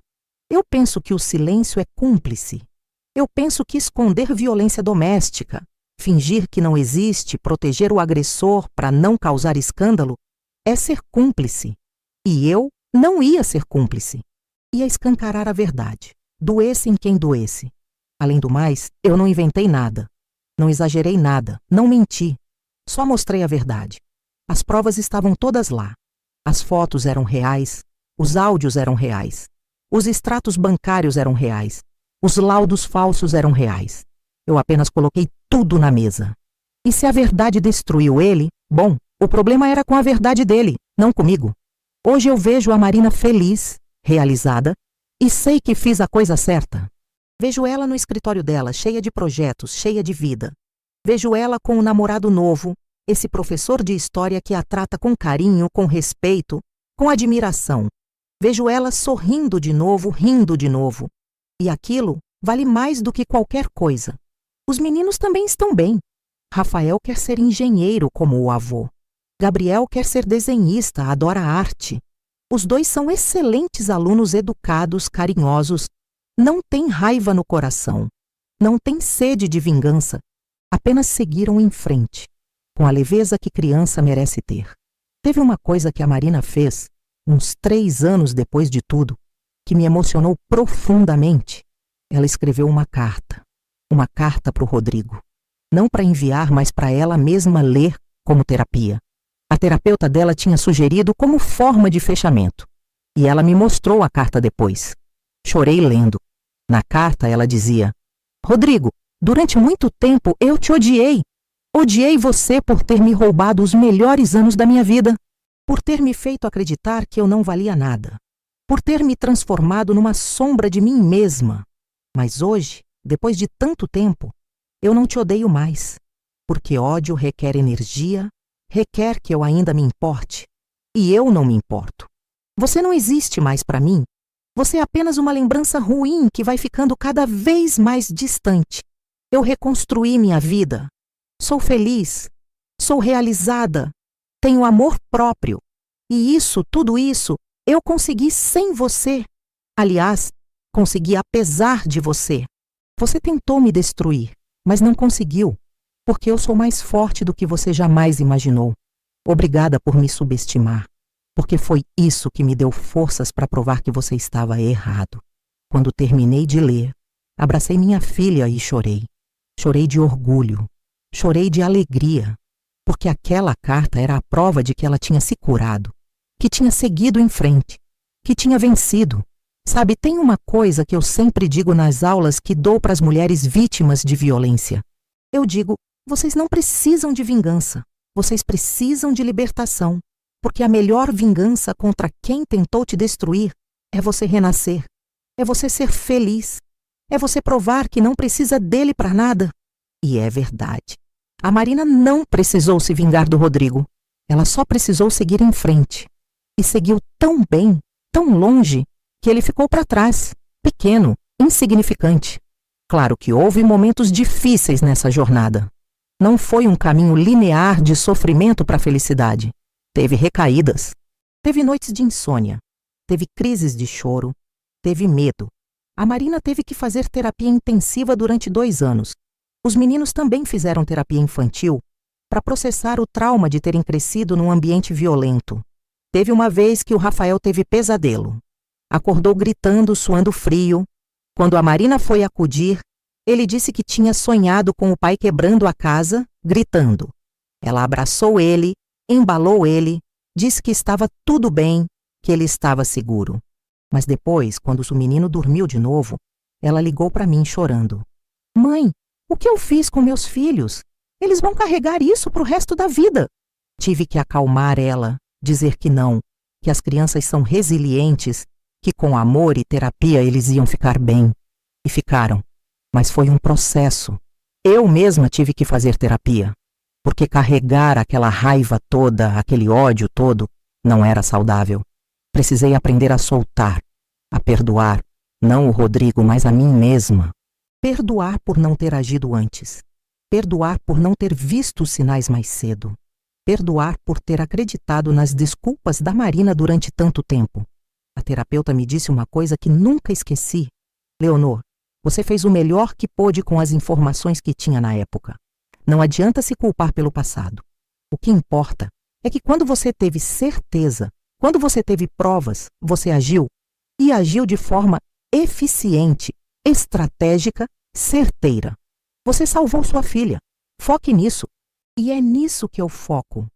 Speaker 1: Eu penso que o silêncio é cúmplice. Eu penso que esconder violência doméstica, fingir que não existe, proteger o agressor para não causar escândalo, é ser cúmplice. E eu não ia ser cúmplice. Ia escancarar a verdade, doesse em quem doesse. Além do mais, eu não inventei nada. Não exagerei nada, não menti. Só mostrei a verdade. As provas estavam todas lá. As fotos eram reais, os áudios eram reais, os extratos bancários eram reais, os laudos falsos eram reais. Eu apenas coloquei tudo na mesa. E se a verdade destruiu ele, bom, o problema era com a verdade dele, não comigo. Hoje eu vejo a Marina feliz, realizada, e sei que fiz a coisa certa. Vejo ela no escritório dela, cheia de projetos, cheia de vida. Vejo ela com o namorado novo, esse professor de história que a trata com carinho, com respeito, com admiração. Vejo ela sorrindo de novo, rindo de novo. E aquilo vale mais do que qualquer coisa. Os meninos também estão bem. Rafael quer ser engenheiro como o avô. Gabriel quer ser desenhista, adora arte. Os dois são excelentes alunos educados, carinhosos. Não têm raiva no coração. Não têm sede de vingança. Apenas seguiram em frente, com a leveza que criança merece ter. Teve uma coisa que a Marina fez, uns 3 anos depois de tudo, que me emocionou profundamente. Ela escreveu uma carta para o Rodrigo. não para enviar, mas para ela mesma ler como terapia. A terapeuta dela tinha sugerido como forma de fechamento. E ela me mostrou a carta depois. Chorei lendo. Na carta ela dizia: Rodrigo, durante muito tempo eu te odiei. Odiei você por ter me roubado os melhores anos da minha vida, por ter me feito acreditar que eu não valia nada, por ter me transformado numa sombra de mim mesma. Mas hoje, depois de tanto tempo, eu não te odeio mais, porque ódio requer energia, requer que eu ainda me importe, e eu não me importo. Você não existe mais para mim. Você é apenas uma lembrança ruim que vai ficando cada vez mais distante. Eu reconstruí minha vida. Sou feliz. Sou realizada. Tenho amor próprio. E tudo isso, eu consegui sem você. Aliás, consegui apesar de você. Você tentou me destruir, mas não conseguiu, porque eu sou mais forte do que você jamais imaginou. Obrigada por me subestimar, porque foi isso que me deu forças para provar que você estava errado. Quando terminei de ler, abracei minha filha e chorei. Chorei de orgulho, chorei de alegria, porque aquela carta era a prova de que ela tinha se curado, que tinha seguido em frente, que tinha vencido. Sabe, tem uma coisa que eu sempre digo nas aulas que dou para as mulheres vítimas de violência. Eu digo, vocês não precisam de vingança, vocês precisam de libertação, porque a melhor vingança contra quem tentou te destruir é você renascer, é você ser feliz, é você provar que não precisa dele para nada. E é verdade. A Marina não precisou se vingar do Rodrigo, ela só precisou seguir em frente. E seguiu tão bem, tão longe, que ele ficou para trás, pequeno, insignificante. Claro que houve momentos difíceis nessa jornada. Não foi um caminho linear de sofrimento para a felicidade. Teve recaídas, teve noites de insônia, teve crises de choro, teve medo. A Marina teve que fazer terapia intensiva durante 2 anos. Os meninos também fizeram terapia infantil para processar o trauma de terem crescido num ambiente violento. Teve uma vez que o Rafael teve pesadelo. Acordou gritando, suando frio. Quando a Marina foi acudir, ele disse que tinha sonhado com o pai quebrando a casa, gritando. Ela abraçou ele, embalou ele, disse que estava tudo bem, que ele estava seguro. Mas depois, quando o menino dormiu de novo, ela ligou para mim chorando. Mãe, o que eu fiz com meus filhos? Eles vão carregar isso para o resto da vida. Tive que acalmar ela, dizer que não, que as crianças são resilientes, que com amor e terapia eles iam ficar bem. E ficaram. Mas foi um processo. Eu mesma tive que fazer terapia, porque carregar aquela raiva toda, aquele ódio todo, não era saudável. Precisei aprender a soltar, a perdoar, não o Rodrigo, mas a mim mesma. Perdoar por não ter agido antes. Perdoar por não ter visto os sinais mais cedo. Perdoar por ter acreditado nas desculpas da Marina durante tanto tempo. A terapeuta me disse uma coisa que nunca esqueci. Leonor, você fez o melhor que pôde com as informações que tinha na época. Não adianta se culpar pelo passado. O que importa é que quando você teve certeza, quando você teve provas, você agiu. E agiu de forma eficiente, estratégica, certeira. Você salvou sua filha. Foque nisso. E é nisso que eu foco.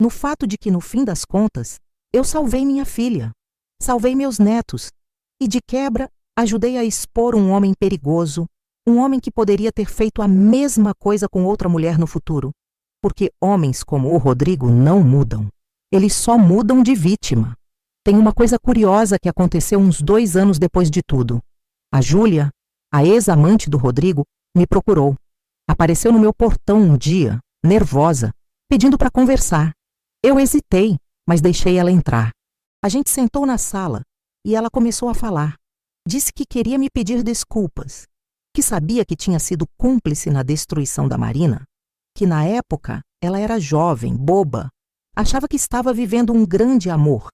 Speaker 1: No fato de que, no fim das contas, eu salvei minha filha. Salvei meus netos. E, de quebra, ajudei a expor um homem perigoso, um homem que poderia ter feito a mesma coisa com outra mulher no futuro. Porque homens como o Rodrigo não mudam. Eles só mudam de vítima. Tem uma coisa curiosa que aconteceu uns 2 anos depois de tudo. A Júlia, a ex-amante do Rodrigo, me procurou. Apareceu no meu portão um dia, nervosa, pedindo para conversar. Eu hesitei, mas deixei ela entrar. A gente sentou na sala e ela começou a falar. Disse que queria me pedir desculpas, que sabia que tinha sido cúmplice na destruição da Marina, que na época ela era jovem, boba, achava que estava vivendo um grande amor,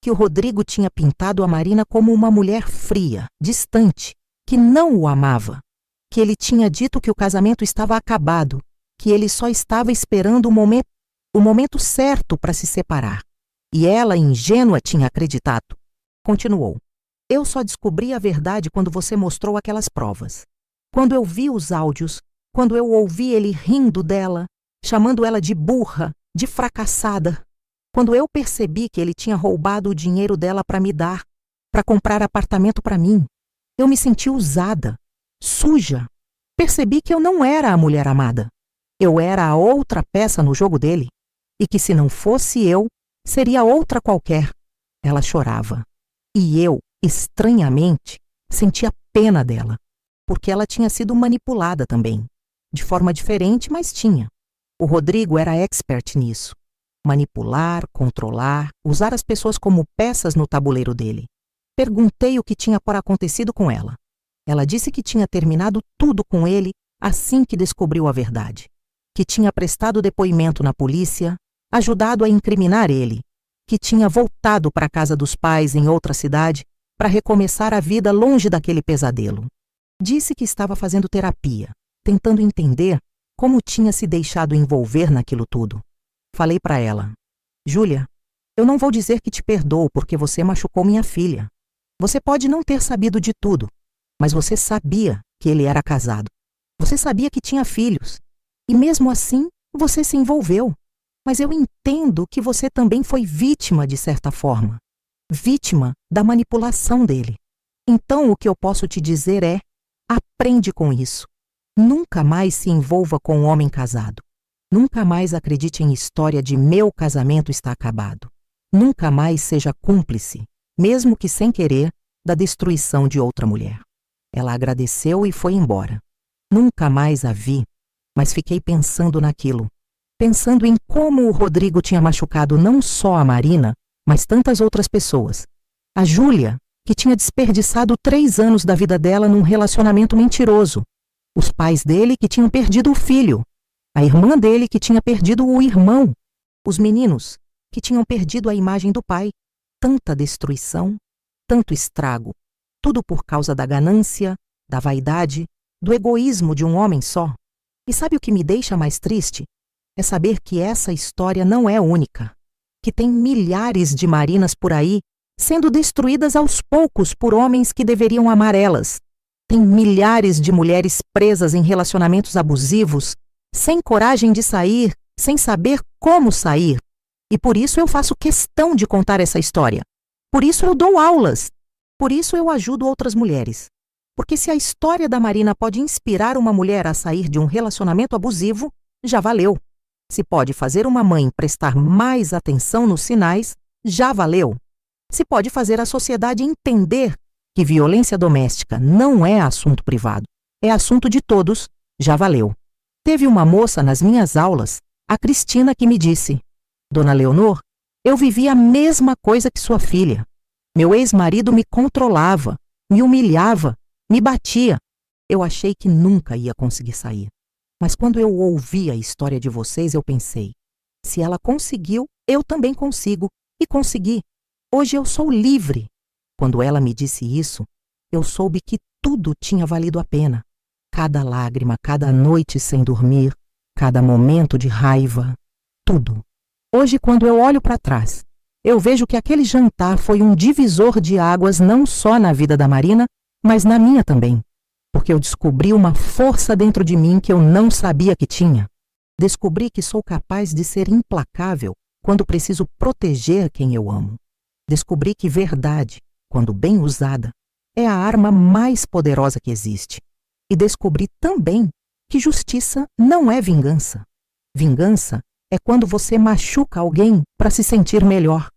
Speaker 1: que o Rodrigo tinha pintado a Marina como uma mulher fria, distante, que não o amava, que ele tinha dito que o casamento estava acabado, que ele só estava esperando o momento certo para se separar. E ela, ingênua, tinha acreditado. Continuou. Eu só descobri a verdade quando você mostrou aquelas provas. Quando eu vi os áudios, Quando eu ouvi ele rindo dela, chamando ela de burra, de fracassada. Quando eu percebi que ele tinha roubado o dinheiro dela para me dar, para comprar apartamento para mim, eu me senti usada, suja. Percebi que eu não era a mulher amada. Eu era a outra peça no jogo dele. E que se não fosse eu, seria outra qualquer. Ela chorava. E eu, estranhamente, sentia pena dela. Porque ela tinha sido manipulada também. De forma diferente, mas tinha. O Rodrigo era expert nisso. Manipular, controlar, usar as pessoas como peças no tabuleiro dele. Perguntei o que tinha por acontecido com ela. Ela disse que tinha terminado tudo com ele assim que descobriu a verdade. Que tinha prestado depoimento na polícia, ajudado a incriminar ele. Que tinha voltado para a casa dos pais em outra cidade para recomeçar a vida longe daquele pesadelo. Disse que estava fazendo terapia, tentando entender como tinha se deixado envolver naquilo tudo. Falei para ela: Júlia, eu não vou dizer que te perdoo porque você machucou minha filha. Você pode não ter sabido de tudo, mas você sabia que ele era casado. Você sabia que tinha filhos. E mesmo assim, você se envolveu. Mas eu entendo que você também foi vítima de certa forma. Vítima da manipulação dele. Então o que eu posso te dizer é: aprende com isso. Nunca mais se envolva com um homem casado. Nunca mais acredite em história de meu casamento está acabado. Nunca mais seja cúmplice, mesmo que sem querer, da destruição de outra mulher. Ela agradeceu e foi embora. Nunca mais a vi, mas fiquei pensando naquilo. Pensando em como o Rodrigo tinha machucado não só a Marina, mas tantas outras pessoas. A Júlia, que tinha desperdiçado 3 anos da vida dela num relacionamento mentiroso. Os pais dele, que tinham perdido o filho. A irmã dele, que tinha perdido o irmão. Os meninos, que tinham perdido a imagem do pai. Tanta destruição, tanto estrago. Tudo por causa da ganância, da vaidade, do egoísmo de um homem só. E sabe o que me deixa mais triste? É saber que essa história não é única. Que tem milhares de Marinas por aí sendo destruídas aos poucos por homens que deveriam amar elas. Tem milhares de mulheres presas em relacionamentos abusivos, sem coragem de sair, sem saber como sair. E por isso eu faço questão de contar essa história. Por isso eu dou aulas. Por isso eu ajudo outras mulheres. Porque se a história da Marina pode inspirar uma mulher a sair de um relacionamento abusivo, já valeu. Se pode fazer uma mãe prestar mais atenção nos sinais, já valeu. Se pode fazer a sociedade entender que violência doméstica não é assunto privado, é assunto de todos, já valeu. Teve uma moça nas minhas aulas, a Cristina, que me disse: Dona Leonor, eu vivi a mesma coisa que sua filha. Meu ex-marido me controlava, me humilhava, me batia. Eu achei que nunca ia conseguir sair. Mas quando eu ouvi a história de vocês, eu pensei: se ela conseguiu, eu também consigo. E consegui. Hoje eu sou livre. Quando ela me disse isso, eu soube que tudo tinha valido a pena. Cada lágrima, cada noite sem dormir, cada momento de raiva, tudo. Hoje, quando eu olho para trás, eu vejo que aquele jantar foi um divisor de águas não só na vida da Marina, mas na minha também. Porque eu descobri uma força dentro de mim que eu não sabia que tinha. Descobri que sou capaz de ser implacável quando preciso proteger quem eu amo. Descobri que verdade, quando bem usada, é a arma mais poderosa que existe. E descobri também que justiça não é vingança. Vingança é quando você machuca alguém para se sentir melhor.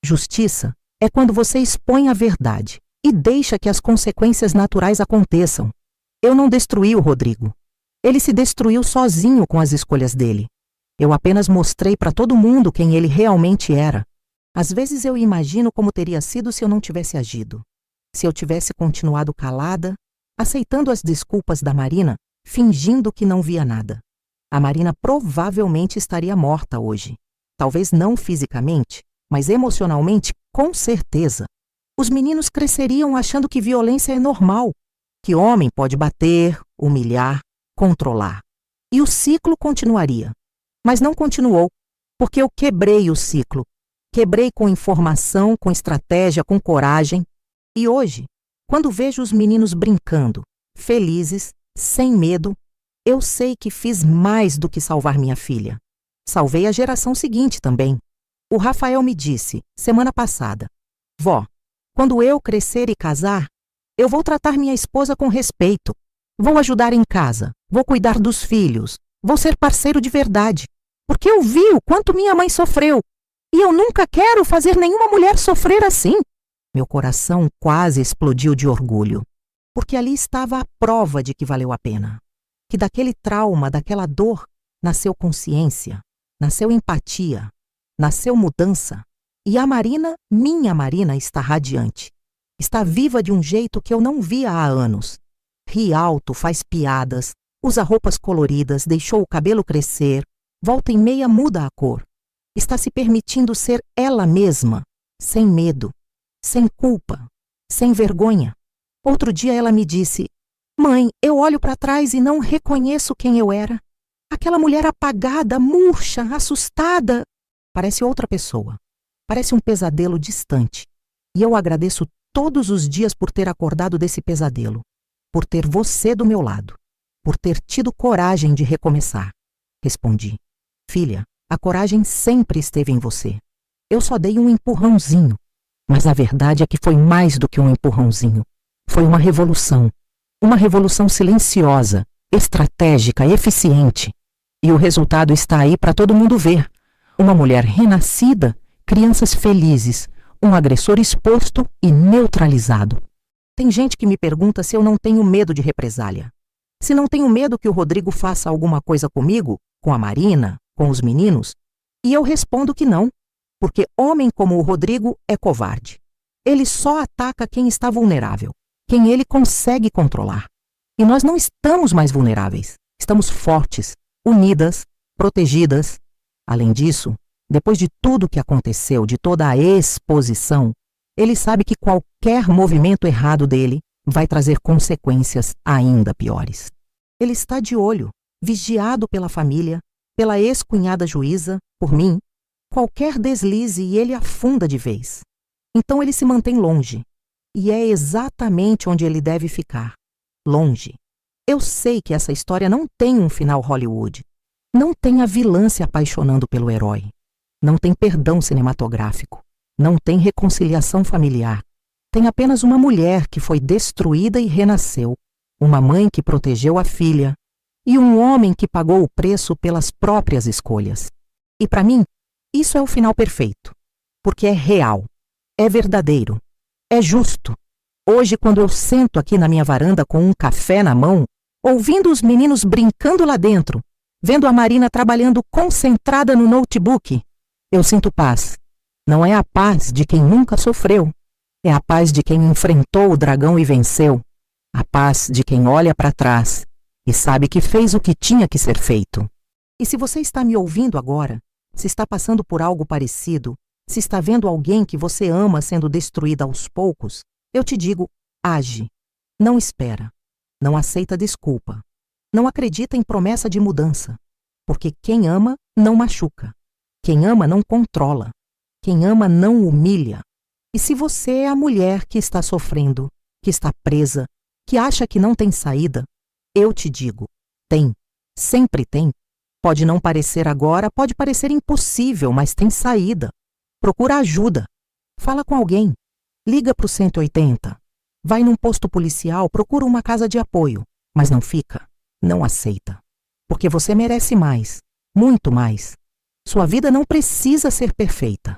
Speaker 1: Justiça é quando você expõe a verdade e deixa que as consequências naturais aconteçam. Eu não destruí o Rodrigo. Ele se destruiu sozinho com as escolhas dele. Eu apenas mostrei para todo mundo quem ele realmente era. Às vezes eu imagino como teria sido se eu não tivesse agido. Se eu tivesse continuado calada, aceitando as desculpas da Marina, fingindo que não via nada. A Marina provavelmente estaria morta hoje. Talvez não fisicamente, mas emocionalmente, com certeza. Os meninos cresceriam achando que violência é normal, que homem pode bater, humilhar, controlar. E o ciclo continuaria. Mas não continuou, porque eu quebrei o ciclo. Quebrei com informação, com estratégia, com coragem. E hoje, quando vejo os meninos brincando, felizes, sem medo, Eu sei que fiz mais do que salvar minha filha. Salvei a geração seguinte também. O Rafael me disse, semana passada: Vó, quando eu crescer e casar, eu vou tratar minha esposa com respeito. Vou ajudar em casa, vou cuidar dos filhos, vou ser parceiro de verdade. Porque eu vi o quanto minha mãe sofreu. E eu nunca quero fazer nenhuma mulher sofrer assim. Meu coração quase explodiu de orgulho. Porque ali estava a prova de que valeu a pena. Que daquele trauma, daquela dor, nasceu consciência, nasceu empatia, nasceu mudança. E a Marina, minha Marina, está radiante. Está viva de um jeito que eu não via há anos. Ri alto, faz piadas, usa roupas coloridas, deixou o cabelo crescer, volta e meia muda a cor. Está se permitindo ser ela mesma, sem medo, sem culpa, sem vergonha. Outro dia ela me disse: Mãe, eu olho para trás e não reconheço quem eu era. Aquela mulher apagada, murcha, assustada. Parece outra pessoa. Parece um pesadelo distante. E eu agradeço todos os dias por ter acordado desse pesadelo. Por ter você do meu lado. Por ter tido coragem de recomeçar. Respondi: Filha, a coragem sempre esteve em você. Eu só dei um empurrãozinho. Mas a verdade é que foi mais do que um empurrãozinho. Foi uma revolução. Uma revolução silenciosa, estratégica, eficiente. E o resultado está aí para todo mundo ver. Uma mulher renascida, crianças felizes, um agressor exposto e neutralizado. Tem gente que me pergunta se eu não tenho medo de represália. Se não tenho medo que o Rodrigo faça alguma coisa comigo, com a Marina, com os meninos. E eu respondo que não, porque homem como o Rodrigo é covarde. Ele só ataca quem está vulnerável, quem ele consegue controlar. E nós não estamos mais vulneráveis. Estamos fortes, unidas, protegidas. Além disso, depois de tudo que aconteceu, de toda a exposição, ele sabe que qualquer movimento errado dele vai trazer consequências ainda piores. Ele está de olho, vigiado pela família, pela ex-cunhada juíza, por mim. Qualquer deslize e ele afunda de vez. Então ele se mantém longe. E é exatamente onde ele deve ficar. Longe. Eu sei que essa história não tem um final Hollywood. Não tem a vilã se apaixonando pelo herói. Não tem perdão cinematográfico. Não tem reconciliação familiar. Tem apenas uma mulher que foi destruída e renasceu. Uma mãe que protegeu a filha. E um homem que pagou o preço pelas próprias escolhas. E para mim, isso é o final perfeito. Porque é real. É verdadeiro. É justo. Hoje, quando eu sento aqui na minha varanda com um café na mão, ouvindo os meninos brincando lá dentro, vendo a Marina trabalhando concentrada no notebook, eu sinto paz. Não é a paz de quem nunca sofreu. É a paz de quem enfrentou o dragão e venceu. A paz de quem olha para trás e sabe que fez o que tinha que ser feito. E se você está me ouvindo agora, se está passando por algo parecido, se está vendo alguém que você ama sendo destruída aos poucos, eu te digo, age. Não espera. Não aceita desculpa. Não acredita em promessa de mudança. Porque quem ama não machuca. Quem ama não controla. Quem ama não humilha. E se você é a mulher que está sofrendo, que está presa, que acha que não tem saída, eu te digo, tem. Sempre tem. Pode não parecer agora, pode parecer impossível, mas tem saída. Procura ajuda. Fala com alguém. Liga para o 180. Vai num posto policial, procura uma casa de apoio. Mas não fica. Não aceita. Porque você merece mais. Muito mais. Sua vida não precisa ser perfeita.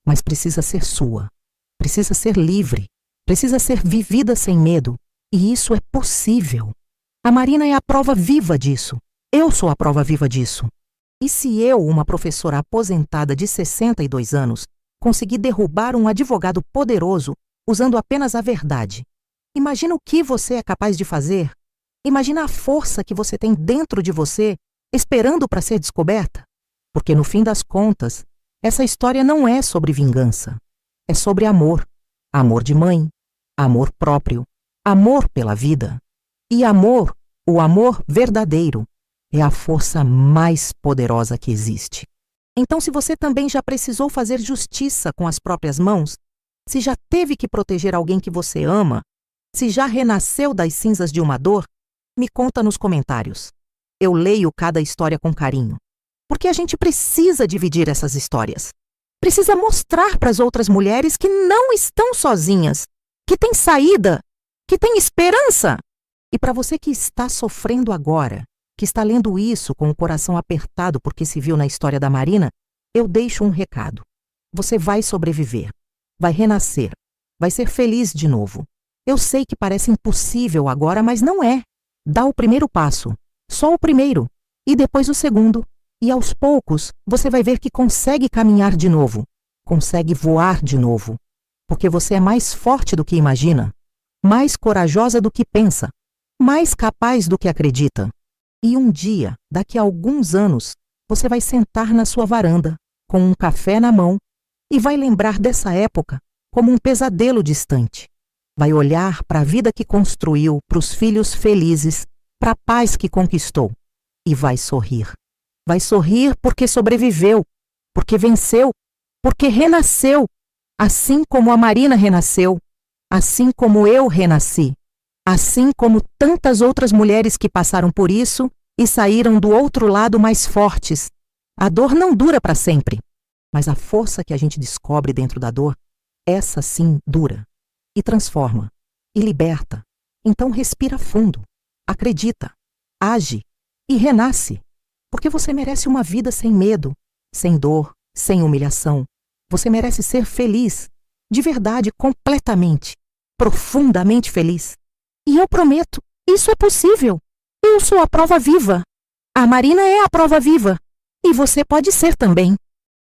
Speaker 1: Mas precisa ser sua. Precisa ser livre. Precisa ser vivida sem medo. E isso é possível. A Marina é a prova viva disso. Eu sou a prova viva disso. E se eu, uma professora aposentada de 62 anos, consegui derrubar um advogado poderoso usando apenas a verdade, imagina o que você é capaz de fazer? Imagina a força que você tem dentro de você, esperando para ser descoberta? Porque no fim das contas, essa história não é sobre vingança. É sobre amor. Amor de mãe. Amor próprio. Amor pela vida. E amor, o amor verdadeiro, é a força mais poderosa que existe. Então, se você também já precisou fazer justiça com as próprias mãos, se já teve que proteger alguém que você ama, se já renasceu das cinzas de uma dor, me conta nos comentários. eu leio cada história com carinho. Porque a gente precisa dividir essas histórias. Precisa mostrar para as outras mulheres que não estão sozinhas, que tem saída, que tem esperança. E para você que está sofrendo agora, que está lendo isso com o coração apertado porque se viu na história da Marina, eu deixo um recado. Você vai sobreviver, vai renascer, vai ser feliz de novo. Eu sei que parece impossível agora, mas não é. Dá o primeiro passo, só o primeiro, e depois o segundo. E aos poucos você vai ver que consegue caminhar de novo, consegue voar de novo. Porque você é mais forte do que imagina, mais corajosa do que pensa, mais capaz do que acredita. E um dia, daqui a alguns anos, você vai sentar na sua varanda, com um café na mão, e vai lembrar dessa época como um pesadelo distante. Vai olhar para a vida que construiu, para os filhos felizes, para a paz que conquistou, e vai sorrir. Vai sorrir porque sobreviveu, porque venceu, porque renasceu, assim como a Marina renasceu, assim como eu renasci, assim como tantas outras mulheres que passaram por isso e saíram do outro lado mais fortes. A dor não dura para sempre, mas a força que a gente descobre dentro da dor, essa sim dura, e transforma, e liberta. Então respira fundo, acredita, age e renasce. Porque você merece uma vida sem medo, sem dor, sem humilhação. Você merece ser feliz, de verdade, completamente, profundamente feliz. E eu prometo, isso é possível. Eu sou a prova viva. A Marina é a prova viva. E você pode ser também.